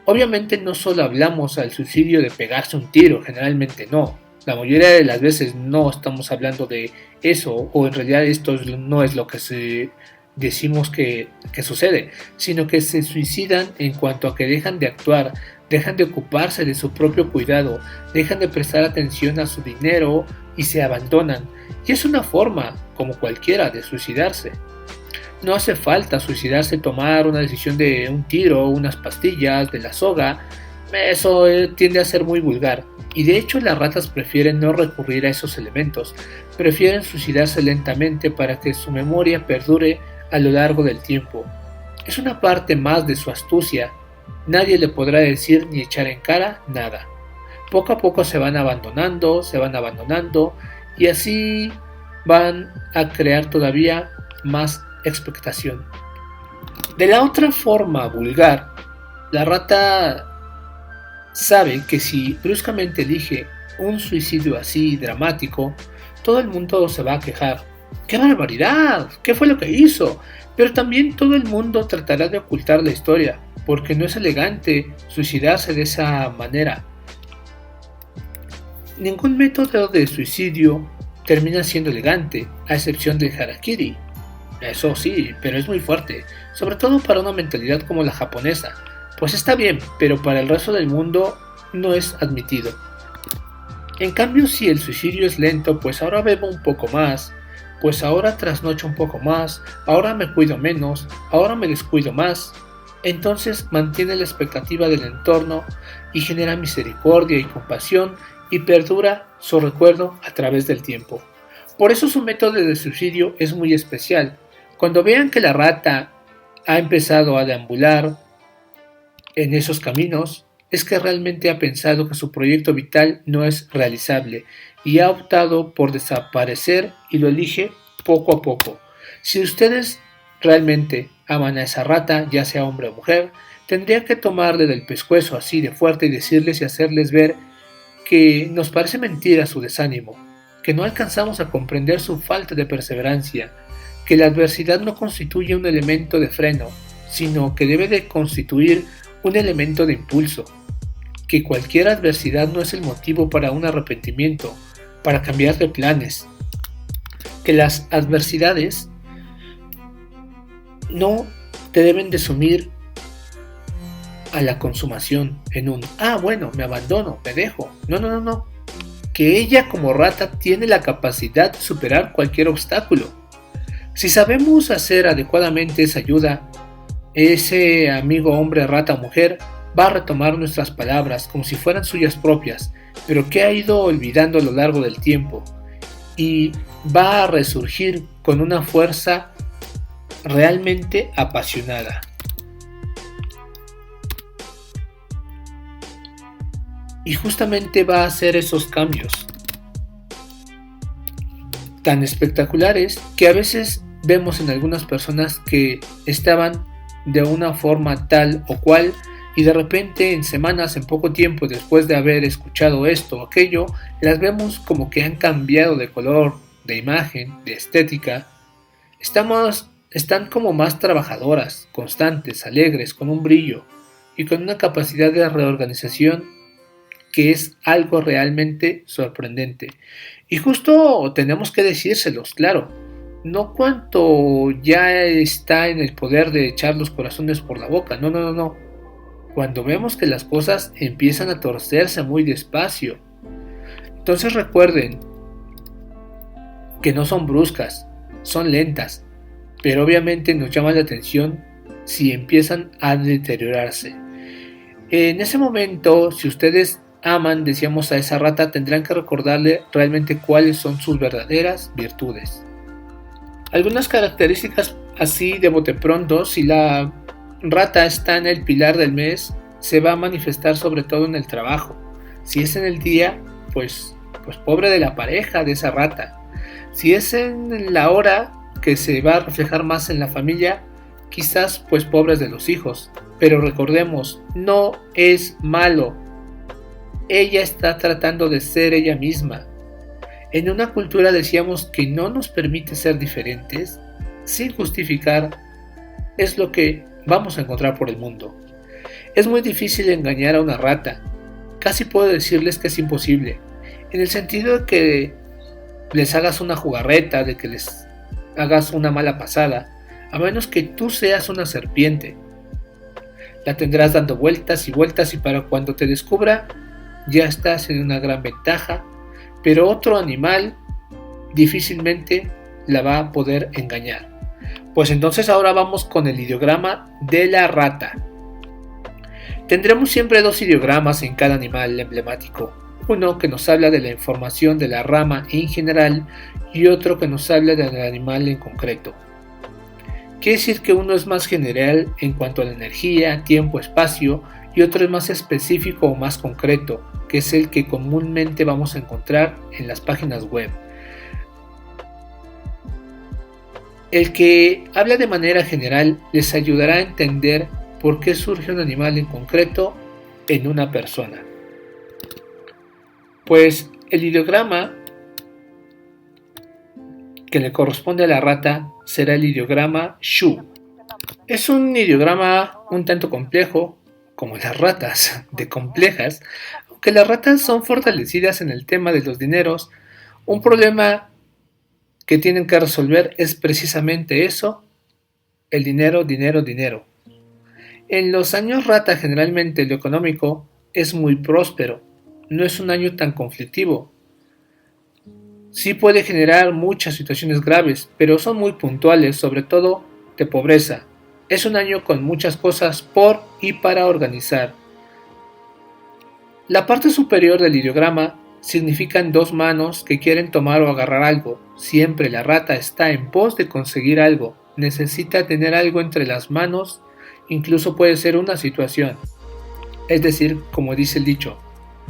Obviamente no solo hablamos al suicidio de pegarse un tiro, generalmente no. La mayoría de las veces no estamos hablando de eso, o en realidad esto no es lo que decimos que sucede, sino que se suicidan en cuanto a que dejan de actuar, dejan de ocuparse de su propio cuidado, dejan de prestar atención a su dinero y se abandonan. Y es una forma, como cualquiera, de suicidarse. No hace falta suicidarse, tomar una decisión de un tiro, unas pastillas, de la soga. Eso tiende a ser muy vulgar. Y de hecho las ratas prefieren no recurrir a esos elementos. Prefieren suicidarse lentamente para que su memoria perdure a lo largo del tiempo. Es una parte más de su astucia. Nadie le podrá decir ni echar en cara nada. Poco a poco se van abandonando y así van a crear todavía más expectación. De la otra forma vulgar, la rata sabe que si bruscamente elige un suicidio así dramático, todo el mundo se va a quejar. ¡Qué barbaridad! ¿Qué fue lo que hizo? Pero también todo el mundo tratará de ocultar la historia, porque no es elegante suicidarse de esa manera. Ningún método de suicidio termina siendo elegante, a excepción del harakiri. Eso sí, pero es muy fuerte, sobre todo para una mentalidad como la japonesa. Pues está bien, pero para el resto del mundo no es admitido. En cambio, si el suicidio es lento, pues ahora bebo un poco más, pues ahora trasnocho un poco más, ahora me cuido menos, ahora me descuido más. Entonces mantiene la expectativa del entorno y genera misericordia y compasión y perdura su recuerdo a través del tiempo. Por eso su método de suicidio es muy especial. Cuando vean que la rata ha empezado a deambular en esos caminos, es que realmente ha pensado que su proyecto vital no es realizable y ha optado por desaparecer y lo elige poco a poco. Si ustedes realmente aman a esa rata, ya sea hombre o mujer, tendrían que tomarle del pescuezo así de fuerte y decirles y hacerles ver que nos parece mentira su desánimo, que no alcanzamos a comprender su falta de perseverancia, que la adversidad no constituye un elemento de freno, sino que debe de constituir un elemento de impulso, que cualquier adversidad no es el motivo para un arrepentimiento, para cambiar de planes, que las adversidades no te deben de sumir a la consumación en un, bueno, me abandono, me dejo. No, no, no, no. Que ella como rata tiene la capacidad de superar cualquier obstáculo. Si sabemos hacer adecuadamente esa ayuda, ese amigo hombre, rata o mujer va a retomar nuestras palabras como si fueran suyas propias, pero que ha ido olvidando a lo largo del tiempo, y va a resurgir con una fuerza realmente apasionada. Y justamente va a hacer esos cambios tan espectaculares que a veces vemos en algunas personas que estaban de una forma tal o cual y de repente en semanas, en poco tiempo después de haber escuchado esto o aquello, las vemos como que han cambiado de color, de imagen, de estética. Están como más trabajadoras, constantes, alegres, con un brillo y con una capacidad de reorganización que es algo realmente sorprendente. Y justo tenemos que decírselos, claro, no cuanto ya está en el poder de echar los corazones por la boca, no, no, no, no. Cuando vemos que las cosas empiezan a torcerse muy despacio. Entonces recuerden que no son bruscas, son lentas, pero obviamente nos llama la atención si empiezan a deteriorarse. En ese momento, si ustedes aman, decíamos, a esa rata, tendrán que recordarle realmente cuáles son sus verdaderas virtudes. Algunas características así de bote pronto: si la rata está en el pilar del mes, se va a manifestar sobre todo en el trabajo. Si es en el día, pues pobre de la pareja de esa rata. Si es en la hora, que se va a reflejar más en la familia, quizás pues pobres de los hijos. Pero recordemos, no es malo. Ella está tratando de ser ella misma. En una cultura decíamos que no nos permite ser diferentes, sin justificar, es lo que vamos a encontrar por el mundo. Es muy difícil engañar a una rata. Casi puedo decirles que es imposible, en el sentido de que les hagas una jugarreta, de que les hagas una mala pasada, a menos que tú seas una serpiente. La tendrás dando vueltas y vueltas y para cuando te descubra, ya estás en una gran ventaja, pero otro animal difícilmente la va a poder engañar. Pues entonces ahora vamos con el ideograma de la rata. Tendremos siempre dos ideogramas en cada animal emblemático, uno que nos habla de la información de la rama en general y otro que nos habla del animal en concreto. Quiere decir que uno es más general en cuanto a la energía, tiempo, espacio, y otro es más específico o más concreto, que es el que comúnmente vamos a encontrar en las páginas web. El que habla de manera general les ayudará a entender por qué surge un animal en concreto en una persona. Pues el ideograma que le corresponde a la rata será el ideograma Shu. Es un ideograma un tanto complejo, como las ratas de complejas, aunque las ratas son fortalecidas en el tema de los dineros, un problema que tienen que resolver es precisamente eso, el dinero, dinero, dinero. En los años rata generalmente lo económico es muy próspero, no es un año tan conflictivo. Sí puede generar muchas situaciones graves, pero son muy puntuales, sobre todo de pobreza. Es un año con muchas cosas por y para organizar. La parte superior del ideograma significan dos manos que quieren tomar o agarrar algo. Siempre la rata está en pos de conseguir algo. Necesita tener algo entre las manos, incluso puede ser una situación. Es decir, como dice el dicho,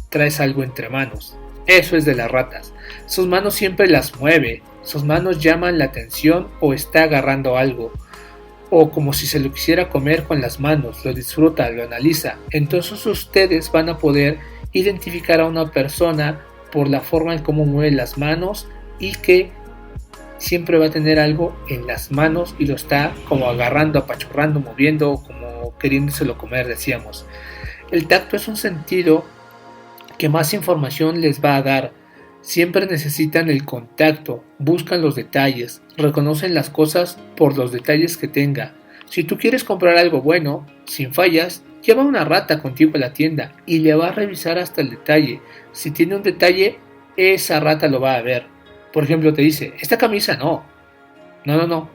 traes algo entre manos. Eso es de las ratas. Sus manos siempre las mueve, sus manos llaman la atención o está agarrando algo. O como si se lo quisiera comer con las manos, lo disfruta, lo analiza. Entonces ustedes van a poder identificar a una persona por la forma en cómo mueve las manos y que siempre va a tener algo en las manos y lo está como agarrando, apachurrando, moviendo, como queriéndoselo comer, decíamos. El tacto es un sentido que más información les va a dar. Siempre necesitan el contacto, buscan los detalles, reconocen las cosas por los detalles que tenga. Si tú quieres comprar algo bueno, sin fallas, lleva una rata contigo a la tienda y le va a revisar hasta el detalle. Si tiene un detalle, esa rata lo va a ver. Por ejemplo, te dice, esta camisa no. No.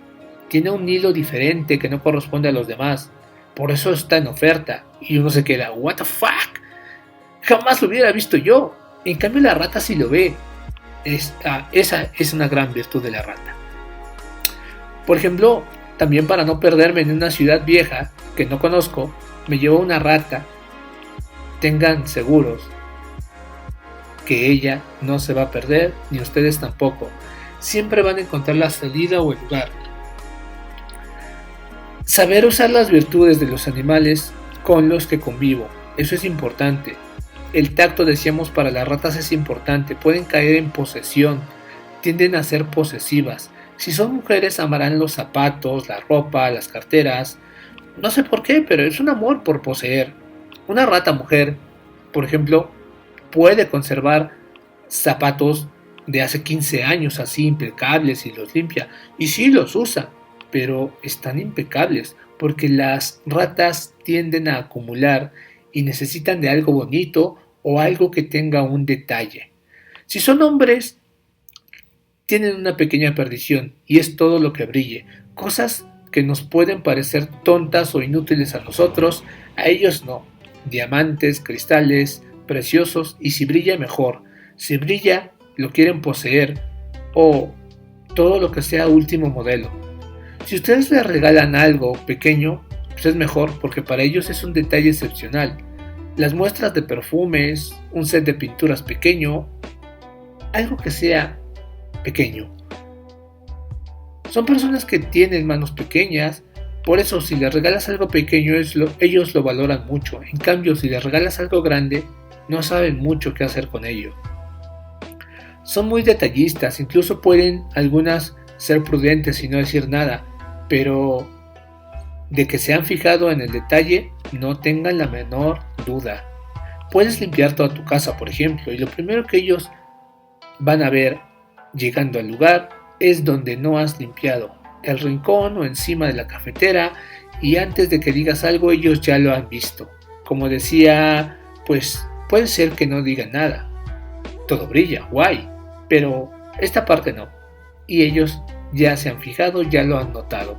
Tiene un hilo diferente que no corresponde a los demás. Por eso está en oferta. Y uno se queda, what the fuck? Jamás lo hubiera visto yo. En cambio la rata sí lo ve. Esa es una gran virtud de la rata. Por ejemplo, también para no perderme en una ciudad vieja que no conozco, me llevo una rata. Tengan seguros que ella no se va a perder, ni ustedes tampoco. Siempre van a encontrar la salida o el lugar. Saber usar las virtudes de los animales con los que convivo. Eso es importante. El tacto, decíamos, para las ratas es importante. Pueden caer en posesión. Tienden a ser posesivas. Si son mujeres, amarán los zapatos, la ropa, las carteras. No sé por qué, pero es un amor por poseer. Una rata mujer, por ejemplo, puede conservar zapatos de hace 15 años así impecables y los limpia. Y sí los usa, pero están impecables porque las ratas tienden a acumular y necesitan de algo bonito o algo que tenga un detalle. Si son hombres, tienen una pequeña perdición y es todo lo que brille. Cosas que nos pueden parecer tontas o inútiles a nosotros, a ellos no. Diamantes, cristales, preciosos y si brilla mejor. Si brilla, lo quieren poseer o todo lo que sea último modelo. Si ustedes les regalan algo pequeño, pues es mejor porque para ellos es un detalle excepcional. Las muestras de perfumes, un set de pinturas pequeño, algo que sea pequeño. Son personas que tienen manos pequeñas, por eso si les regalas algo pequeño ellos lo valoran mucho. En cambio, si les regalas algo grande, no saben mucho qué hacer con ello. Son muy detallistas, incluso pueden algunas ser prudentes y no decir nada, pero de que se han fijado en el detalle, no tengan la menor duda. Puedes limpiar toda tu casa, por ejemplo, y lo primero que ellos van a ver llegando al lugar es donde no has limpiado, el rincón o encima de la cafetera, y antes de que digas algo ellos ya lo han visto. Como decía, pues puede ser que no digan nada. Todo brilla, guay, pero esta parte no. Y ellos ya se han fijado, ya lo han notado.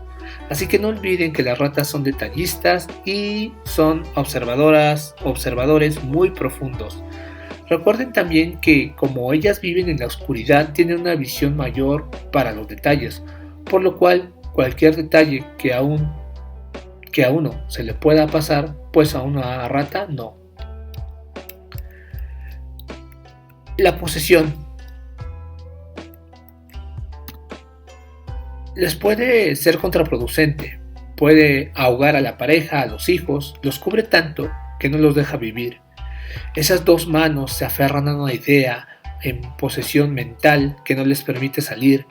Así que no olviden que las ratas son detallistas y son observadores muy profundos. Recuerden también que como ellas viven en la oscuridad, tienen una visión mayor para los detalles, por lo cual cualquier detalle que a uno se le pueda pasar, pues a una rata no. La posesión. Les puede ser contraproducente, puede ahogar a la pareja, a los hijos, los cubre tanto que no los deja vivir. Esas dos manos se aferran a una idea en posesión mental que no les permite salir,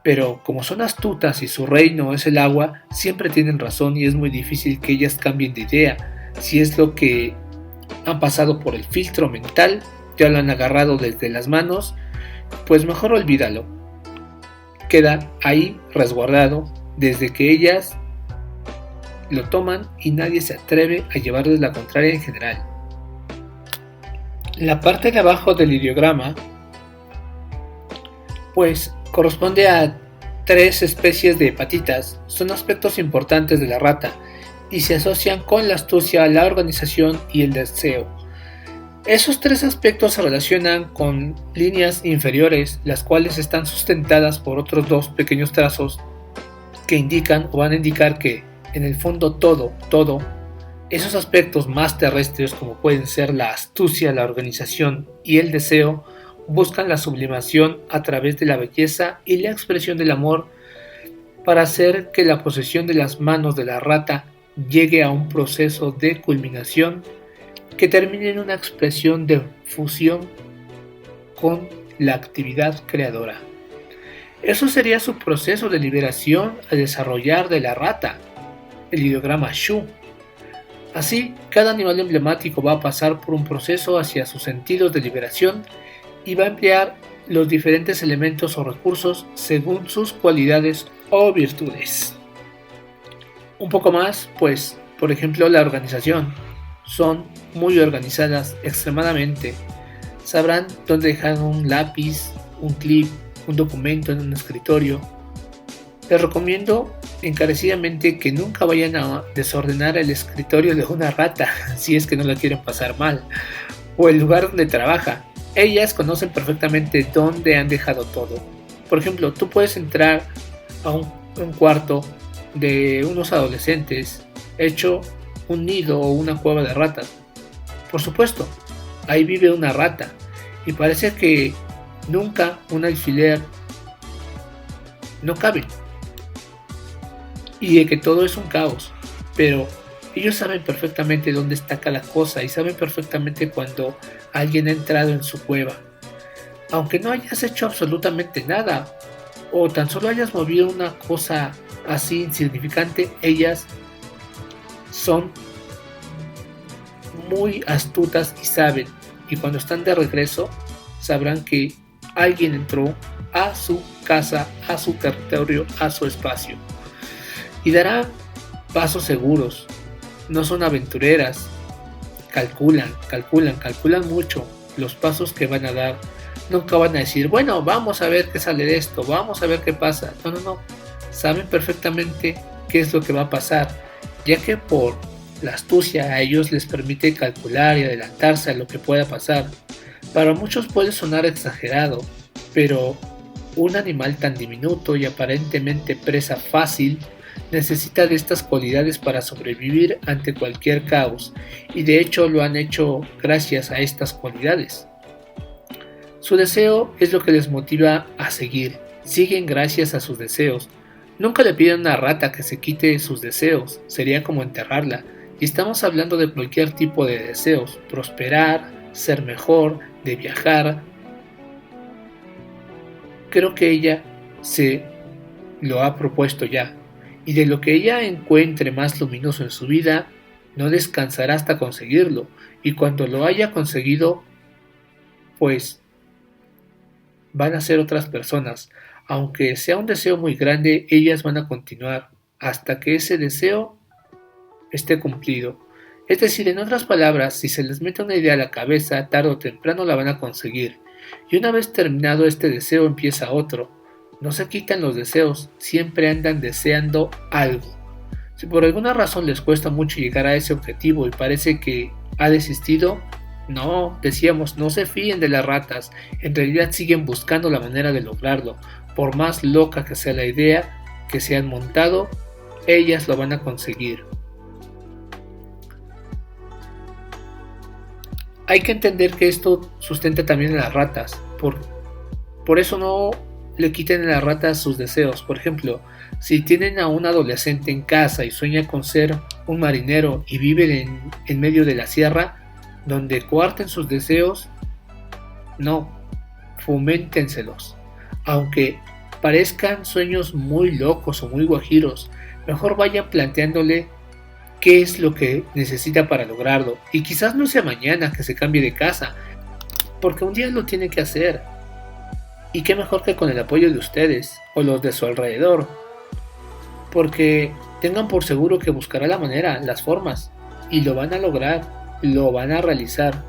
pero como son astutas y su reino es el agua, siempre tienen razón y es muy difícil que ellas cambien de idea. Si es lo que han pasado por el filtro mental, ya lo han agarrado desde las manos, pues mejor olvídalo. queda ahí resguardado desde que ellas lo toman y nadie se atreve a llevarles la contraria en general. La parte de abajo del ideograma pues corresponde a 3 especies de patitas, son aspectos importantes de la rata y se asocian con la astucia, la organización y el deseo. Esos 3 aspectos se relacionan con líneas inferiores, las cuales están sustentadas por otros 2 pequeños trazos que indican o van a indicar que en el fondo todo, esos aspectos más terrestres como pueden ser la astucia, la organización y el deseo, buscan la sublimación a través de la belleza y la expresión del amor para hacer que la posesión de las manos de la rata llegue a un proceso de culminación que termine en una expresión de fusión con la actividad creadora. Eso sería su proceso de liberación a desarrollar de la rata, el ideograma Shu. Así, cada animal emblemático va a pasar por un proceso hacia sus sentidos de liberación y va a emplear los diferentes elementos o recursos según sus cualidades o virtudes. Un poco más, pues, por ejemplo, la organización. Son muy organizadas, extremadamente. Sabrán dónde dejar un lápiz, un clip, un documento en un escritorio. Les recomiendo encarecidamente que nunca vayan a desordenar el escritorio de una rata, si es que no la quieren pasar mal, o el lugar donde trabaja. Ellas conocen perfectamente dónde han dejado todo. Por ejemplo, tú puedes entrar a un cuarto de unos adolescentes hecho un nido o una cueva de ratas. Por supuesto, ahí vive una rata y parece que nunca un alfiler no cabe y de que todo es un caos, pero ellos saben perfectamente dónde está cada cosa y saben perfectamente cuando alguien ha entrado en su cueva. Aunque no hayas hecho absolutamente nada o tan solo hayas movido una cosa así insignificante, ellas son muy astutas y saben, y cuando están de regreso sabrán que alguien entró a su casa, a su territorio, a su espacio, y darán pasos seguros. No son aventureras, calculan mucho los pasos que van a dar. Nunca van a decir, bueno, vamos a ver qué sale de esto, vamos a ver qué pasa. No, saben perfectamente qué es lo que va a pasar, ya que por la astucia a ellos les permite calcular y adelantarse a lo que pueda pasar. Para muchos puede sonar exagerado, pero un animal tan diminuto y aparentemente presa fácil necesita de estas cualidades para sobrevivir ante cualquier caos, y de hecho lo han hecho gracias a estas cualidades. Su deseo es lo que les motiva a seguir, siguen gracias a sus deseos. Nunca le piden a una rata que se quite sus deseos, sería como enterrarla, y estamos hablando de cualquier tipo de deseos: prosperar, ser mejor, de viajar. Creo que ella se lo ha propuesto ya, y de lo que ella encuentre más luminoso en su vida, no descansará hasta conseguirlo, y cuando lo haya conseguido, pues van a ser otras personas. Aunque sea un deseo muy grande, ellas van a continuar hasta que ese deseo esté cumplido. Es decir, en otras palabras, si se les mete una idea a la cabeza, tarde o temprano la van a conseguir. Y una vez terminado este deseo, empieza otro. No se quitan los deseos, siempre andan deseando algo. Si por alguna razón les cuesta mucho llegar a ese objetivo y parece que ha desistido, no, decíamos, no se fíen de las ratas, en realidad siguen buscando la manera de lograrlo. Por más loca que sea la idea que se han montado, ellas lo van a conseguir. Hay que entender que esto sustenta también a las ratas, por eso no le quiten a las ratas sus deseos. Por ejemplo, si tienen a un adolescente en casa y sueña con ser un marinero y vive en medio de la sierra, donde coarten sus deseos, no, foméntenselos. Aunque parezcan sueños muy locos o muy guajiros, mejor vayan planteándole qué es lo que necesita para lograrlo. Y quizás no sea mañana que se cambie de casa, porque un día lo tiene que hacer. Y qué mejor que con el apoyo de ustedes o los de su alrededor, porque tengan por seguro que buscará la manera, las formas, y lo van a lograr, lo van a realizar.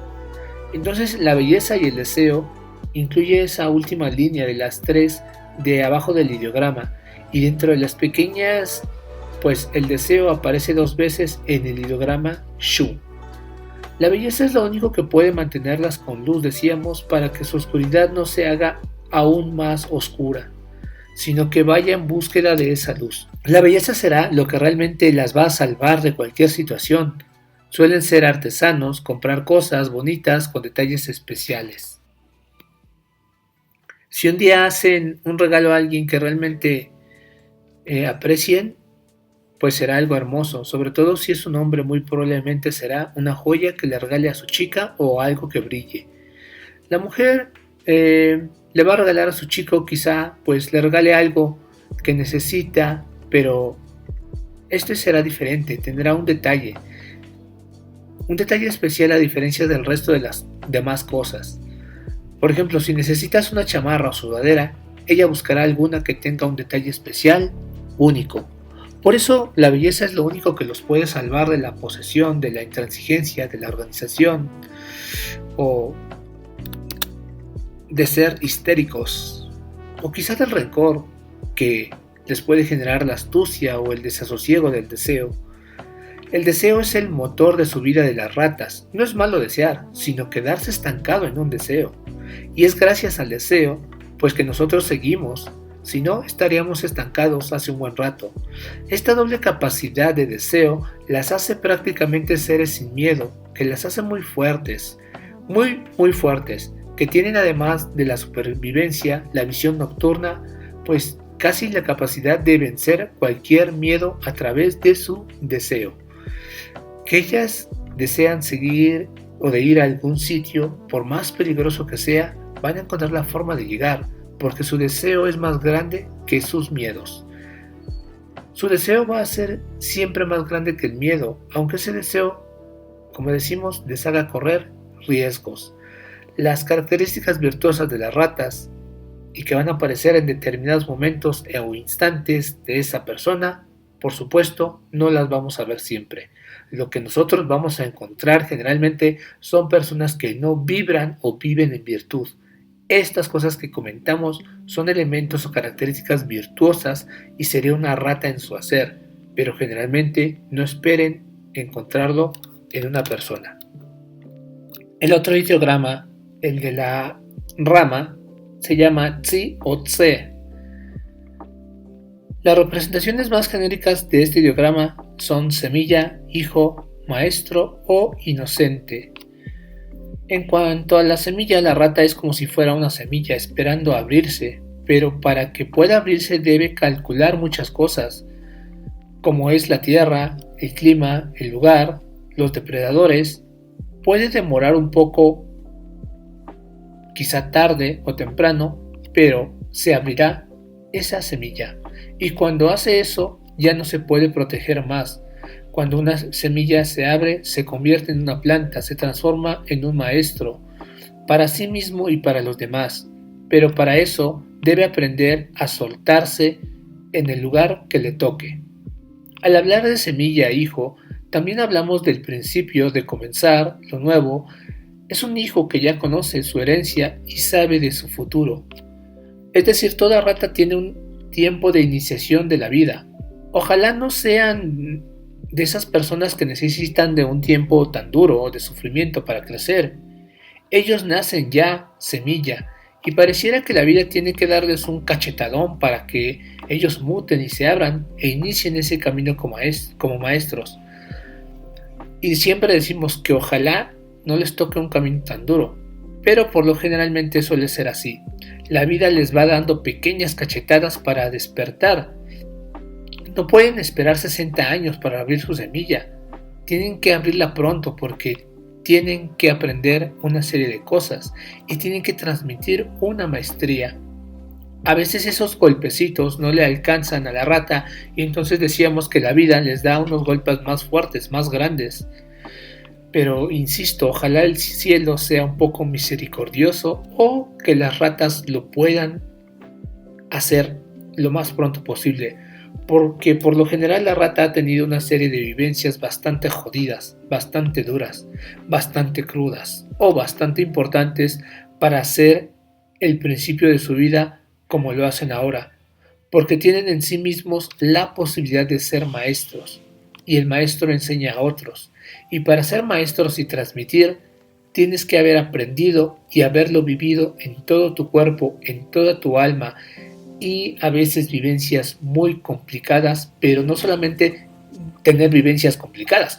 Entonces la belleza y el deseo incluye esa última línea de las tres de abajo del ideograma, y dentro de las pequeñas, pues el deseo aparece 2 veces en el ideograma Shu. La belleza es lo único que puede mantenerlas con luz, decíamos, para que su oscuridad no se haga aún más oscura, sino que vaya en búsqueda de esa luz. La belleza será lo que realmente las va a salvar de cualquier situación. Suelen ser artesanos, comprar cosas bonitas con detalles especiales. Si un día hacen un regalo a alguien que realmente aprecien, pues será algo hermoso, sobre todo si es un hombre, muy probablemente será una joya que le regale a su chica o algo que brille. La mujer le va a regalar a su chico, quizá pues le regale algo que necesita, pero este será diferente, tendrá un detalle especial a diferencia del resto de las demás cosas. Por ejemplo, si necesitas una chamarra o sudadera, ella buscará alguna que tenga un detalle especial, único. Por eso la belleza es lo único que los puede salvar de la posesión, de la intransigencia, de la organización o de ser histéricos, o quizá del rencor que les puede generar la astucia o el desasosiego del deseo. El deseo es el motor de su vida de las ratas. No es malo desear, sino quedarse estancado en un deseo. Y es gracias al deseo, pues que nosotros seguimos. Si no, estaríamos estancados hace un buen rato. Esta doble capacidad de deseo las hace prácticamente seres sin miedo, que las hace muy fuertes, muy fuertes, que tienen además de la supervivencia, la visión nocturna, pues casi la capacidad de vencer cualquier miedo a través de su deseo. Que ellas desean seguir o de ir a algún sitio, por más peligroso que sea, van a encontrar la forma de llegar, porque su deseo es más grande que sus miedos. Su deseo va a ser siempre más grande que el miedo, aunque ese deseo, como decimos, les haga correr riesgos. Las características virtuosas de las ratas, y que van a aparecer en determinados momentos o instantes de esa persona, por supuesto, no las vamos a ver siempre. Lo que nosotros vamos a encontrar generalmente son personas que no vibran o viven en virtud. Estas cosas que comentamos son elementos o características virtuosas y sería una rata en su hacer, pero generalmente no esperen encontrarlo en una persona. El otro ideograma, el de la rama, se llama Tzi o Tse. Las representaciones más genéricas de este ideograma son semilla, hijo, maestro o inocente. En cuanto a la semilla, la rata es como si fuera una semilla esperando abrirse, pero para que pueda abrirse debe calcular muchas cosas, como es la tierra, el clima, el lugar, los depredadores. Puede demorar un poco, quizá tarde o temprano, pero se abrirá esa semilla. Y cuando hace eso, ya no se puede proteger más. Cuando una semilla se abre, se convierte en una planta, se transforma en un maestro, para sí mismo y para los demás. Pero para eso debe aprender a soltarse en el lugar que le toque. Al hablar de semilla e hijo, también hablamos del principio de comenzar, lo nuevo. Es un hijo que ya conoce su herencia y sabe de su futuro. Es decir, toda rata tiene un tiempo de iniciación de la vida. Ojalá no sean de esas personas que necesitan de un tiempo tan duro o de sufrimiento para crecer. Ellos nacen ya semilla y pareciera que la vida tiene que darles un cachetadón para que ellos muten y se abran e inicien ese camino como maestros. Y siempre decimos que ojalá no les toque un camino tan duro, pero por lo generalmente suele ser así. La vida les va dando pequeñas cachetadas para despertar. No pueden esperar 60 años para abrir su semilla. Tienen que abrirla pronto porque tienen que aprender una serie de cosas y tienen que transmitir una maestría. A veces esos golpecitos no le alcanzan a la rata y entonces decíamos que la vida les da unos golpes más fuertes, más grandes. Pero insisto, ojalá el cielo sea un poco misericordioso o que las ratas lo puedan hacer lo más pronto posible, porque por lo general la rata ha tenido una serie de vivencias bastante jodidas, bastante duras, bastante crudas o bastante importantes para hacer el principio de su vida como lo hacen ahora, porque tienen en sí mismos la posibilidad de ser maestros, y el maestro enseña a otros, y para ser maestros y transmitir, tienes que haber aprendido y haberlo vivido en todo tu cuerpo, en toda tu alma, y a veces vivencias muy complicadas, pero no solamente tener vivencias complicadas,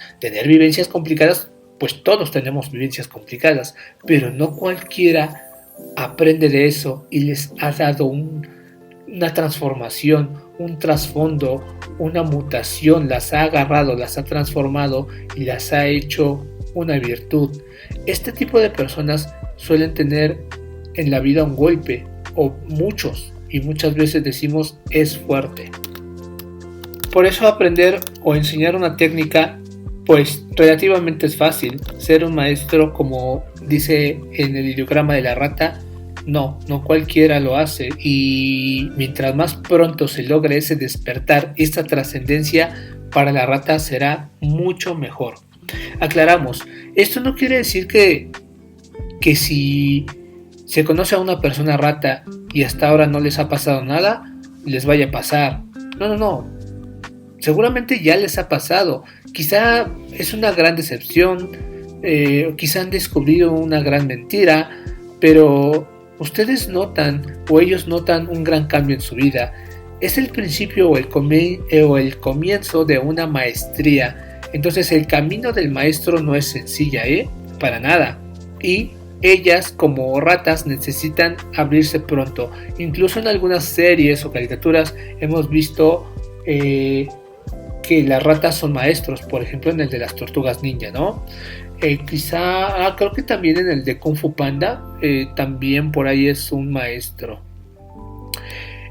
pues todos tenemos vivencias complicadas, pero no cualquiera aprende de eso y les ha dado una transformación, un trasfondo, una mutación, las ha agarrado, las ha transformado y las ha hecho una virtud. Este tipo de personas suelen tener en la vida un golpe, o muchos, y muchas veces decimos es fuerte. Por eso aprender o enseñar una técnica pues relativamente es fácil. Ser un maestro, como dice en el ideograma de la rata, no cualquiera lo hace, y mientras más pronto se logre ese despertar, esta trascendencia, para la rata será mucho mejor. Aclaramos, esto no quiere decir que si se conoce a una persona rata y hasta ahora no les ha pasado nada, les vaya a pasar. No. Seguramente ya les ha pasado. Quizá es una gran decepción, quizá han descubrido una gran mentira, pero ustedes notan o ellos notan un gran cambio en su vida. Es el principio o el comienzo de una maestría. Entonces el camino del maestro no es sencilla, para nada. Y ellas como ratas necesitan abrirse pronto. Incluso en algunas series o caricaturas hemos visto que las ratas son maestros, por ejemplo en el de las tortugas ninja, ¿no? Creo que también en el de Kung Fu Panda, también por ahí es un maestro.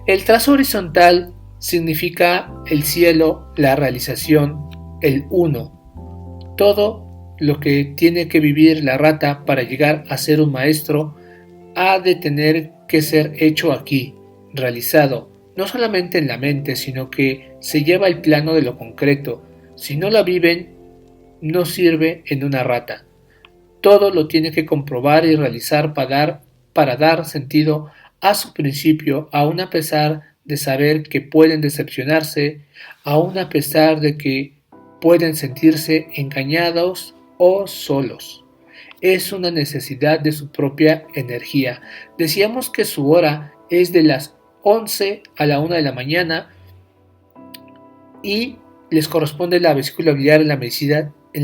El trazo horizontal significa el cielo, la realización, el uno. Todo lo que tiene que vivir la rata para llegar a ser un maestro ha de tener que ser hecho aquí, realizado, no solamente en la mente, sino que se lleva al plano de lo concreto. Si no la viven, no sirve en una rata. Todo lo tiene que comprobar y realizar para dar sentido a su principio, aun a pesar de saber que pueden decepcionarse, aun a pesar de que pueden sentirse engañados o solos. Es una necesidad de su propia energía. Decíamos que su hora es de las 11 a la 1 de la mañana y les corresponde la vesícula biliar en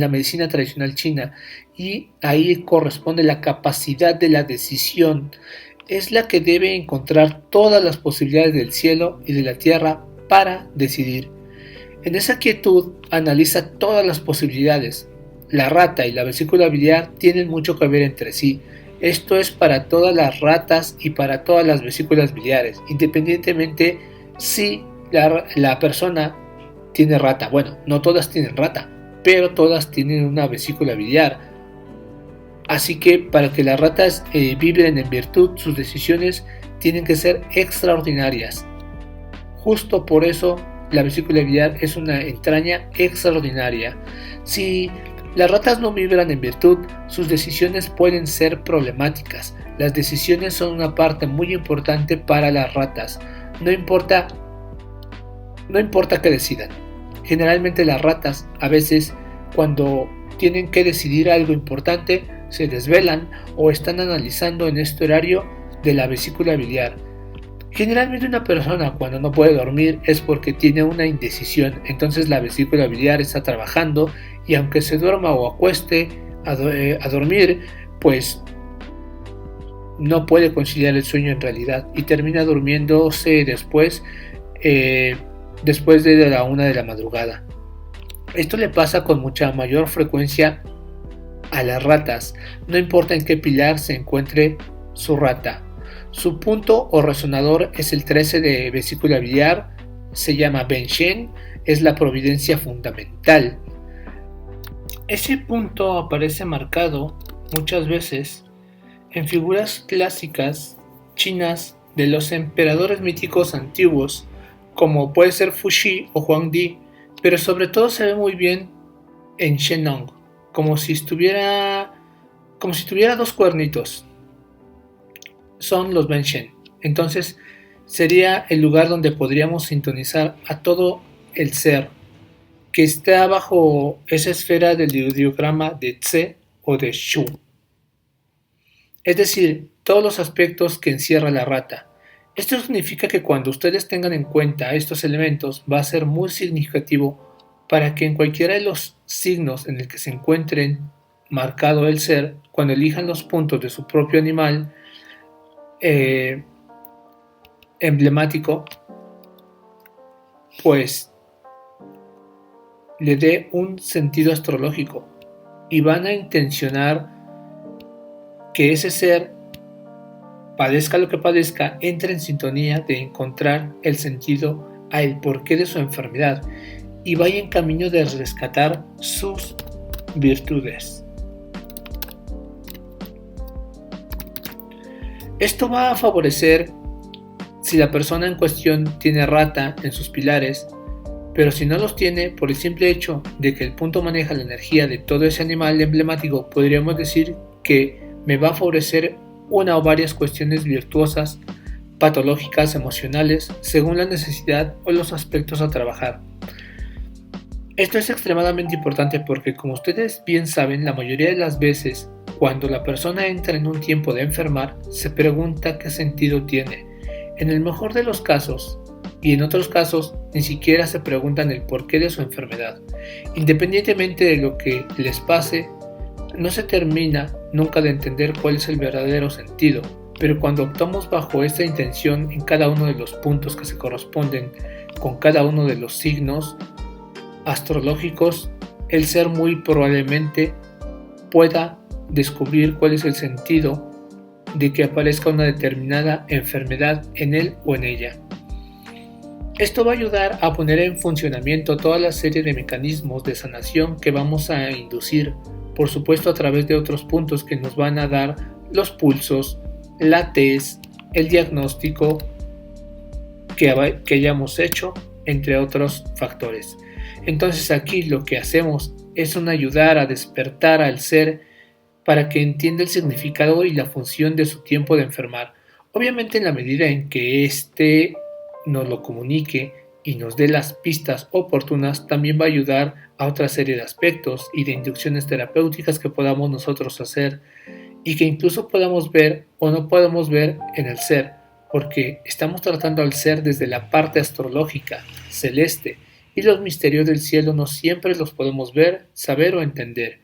la medicina tradicional china, y ahí corresponde la capacidad de la decisión. Es la que debe encontrar todas las posibilidades del cielo y de la tierra para decidir. En esa quietud analiza todas las posibilidades. La rata y la vesícula biliar tienen mucho que ver entre sí. Esto es para todas las ratas y para todas las vesículas biliares, independientemente si la persona tiene rata. Bueno, no todas tienen rata, pero todas tienen una vesícula biliar. Así que para que las ratas vibren en virtud, sus decisiones tienen que ser extraordinarias. Justo por eso la vesícula biliar es una entraña extraordinaria. Si las ratas no vibran en virtud, sus decisiones pueden ser problemáticas. Las decisiones son una parte muy importante para las ratas. No importa qué decidan. Generalmente las ratas, a veces, cuando tienen que decidir algo importante, se desvelan o están analizando en este horario de la vesícula biliar. Generalmente una persona cuando no puede dormir es porque tiene una indecisión, entonces la vesícula biliar está trabajando, y aunque se duerma o acueste a dormir, pues no puede conciliar el sueño en realidad y termina durmiéndose después de la 1 de la madrugada. Esto le pasa con mucha mayor frecuencia a las ratas, no importa en qué pilar se encuentre su rata. Su punto o resonador es el 13 de vesícula biliar, se llama Ben Shen, es la providencia fundamental. Ese punto aparece marcado muchas veces en figuras clásicas chinas de los emperadores míticos antiguos, como puede ser Fuxi o Huangdi, pero sobre todo se ve muy bien en Shennong, como si tuviera dos cuernitos. Son los Benshen. Entonces sería el lugar donde podríamos sintonizar a todo el ser que está bajo esa esfera del diagrama de Tse o de Shu. Es decir, todos los aspectos que encierra la rata. Esto significa que cuando ustedes tengan en cuenta estos elementos va a ser muy significativo para que en cualquiera de los signos en el que se encuentren marcado el ser, cuando elijan los puntos de su propio animal emblemático, pues le dé un sentido astrológico y van a intencionar que ese ser, padezca lo que padezca, entre en sintonía de encontrar el sentido al porqué de su enfermedad y vaya en camino de rescatar sus virtudes. Esto va a favorecer si la persona en cuestión tiene rata en sus pilares, pero si no los tiene, por el simple hecho de que el punto maneja la energía de todo ese animal emblemático, podríamos decir que me va a favorecer una o varias cuestiones virtuosas, patológicas, emocionales, según la necesidad o los aspectos a trabajar. Esto es extremadamente importante porque, como ustedes bien saben, la mayoría de las veces cuando la persona entra en un tiempo de enfermar, se pregunta qué sentido tiene. En el mejor de los casos, y en otros casos, ni siquiera se preguntan el porqué de su enfermedad. Independientemente de lo que les pase, no se termina nunca de entender cuál es el verdadero sentido, pero cuando optamos bajo esta intención en cada uno de los puntos que se corresponden con cada uno de los signos astrológicos, el ser muy probablemente pueda descubrir cuál es el sentido de que aparezca una determinada enfermedad en él o en ella. Esto va a ayudar a poner en funcionamiento toda la serie de mecanismos de sanación que vamos a inducir, por supuesto a través de otros puntos que nos van a dar los pulsos, la tez, el diagnóstico que hayamos hecho, entre otros factores. Entonces aquí lo que hacemos es ayudar a despertar al ser para que entienda el significado y la función de su tiempo de enfermar. Obviamente en la medida en que éste nos lo comunique y nos dé las pistas oportunas, también va a ayudar a otra serie de aspectos y de inducciones terapéuticas que podamos nosotros hacer y que incluso podamos ver o no podamos ver en el ser, porque estamos tratando al ser desde la parte astrológica, celeste, y los misterios del cielo no siempre los podemos ver, saber o entender.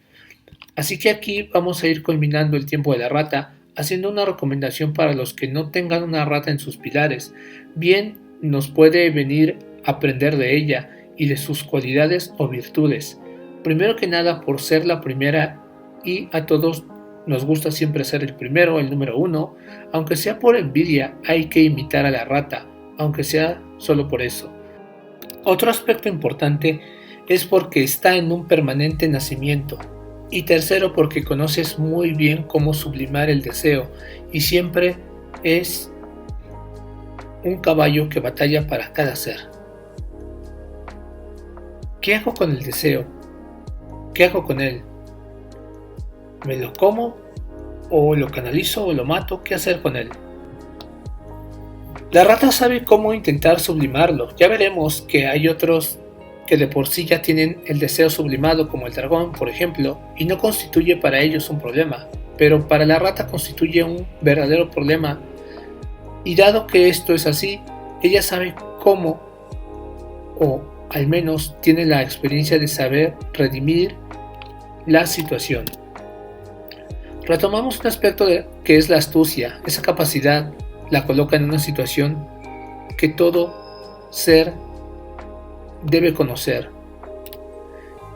Así que aquí vamos a ir culminando el tiempo de la rata, haciendo una recomendación para los que no tengan una rata en sus pilares. Bien, nos puede venir a aprender de ella y de sus cualidades o virtudes. Primero que nada por ser la primera, y a todos nos gusta siempre ser el primero, el número uno, aunque sea por envidia, hay que imitar a la rata, aunque sea solo por eso. Otro aspecto importante es porque está en un permanente nacimiento. Y tercero, porque conoces muy bien cómo sublimar el deseo y siempre es un caballo que batalla para cada ser. ¿Qué hago con el deseo? ¿Qué hago con él? ¿Me lo como? ¿O lo canalizo o lo mato? ¿Qué hacer con él? La rata sabe cómo intentar sublimarlo. Ya veremos que hay otros que de por sí ya tienen el deseo sublimado, como el dragón, por ejemplo, y no constituye para ellos un problema, pero para la rata constituye un verdadero problema, y dado que esto es así, ella sabe cómo, o al menos tiene la experiencia de saber redimir la situación. Retomamos un aspecto que es la astucia. Esa capacidad la coloca en una situación que todo ser debe conocer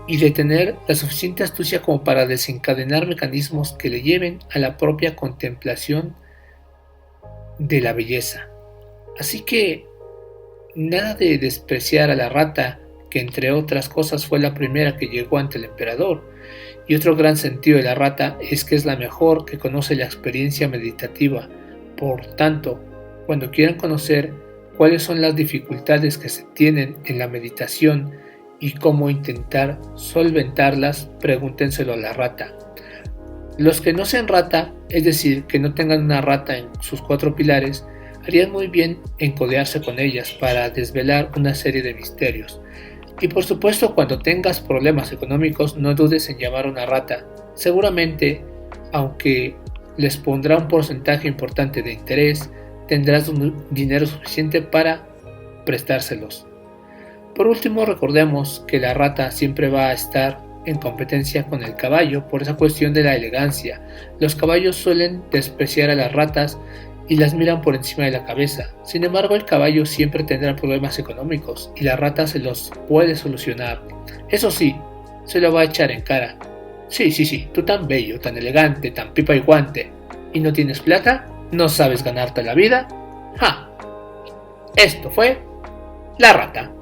y de tener la suficiente astucia como para desencadenar mecanismos que le lleven a la propia contemplación de la belleza. Así que nada de despreciar a la rata que entre otras cosas fue la primera que llegó ante el emperador. Y otro gran sentido de la rata es que es la mejor que conoce la experiencia meditativa. Por tanto, cuando quieran conocer cuáles son las dificultades que se tienen en la meditación y cómo intentar solventarlas, pregúntenselo a la rata. Los que no sean rata, es decir, que no tengan una rata en sus 4 pilares, harían muy bien en codearse con ellas para desvelar una serie de misterios. Y por supuesto, cuando tengas problemas económicos, no dudes en llamar a una rata. Seguramente, aunque les pondrá un porcentaje importante de interés, tendrás dinero suficiente para prestárselos. Por último, recordemos que la rata siempre va a estar en competencia con el caballo por esa cuestión de la elegancia. Los caballos suelen despreciar a las ratas y las miran por encima de la cabeza. Sin embargo, el caballo siempre tendrá problemas económicos y la rata se los puede solucionar. Eso sí, se lo va a echar en cara. Sí, tú tan bello, tan elegante, tan pipa y guante, ¿y no tienes plata? ¿No sabes ganarte la vida? ¡Ja! Esto fue La Rata.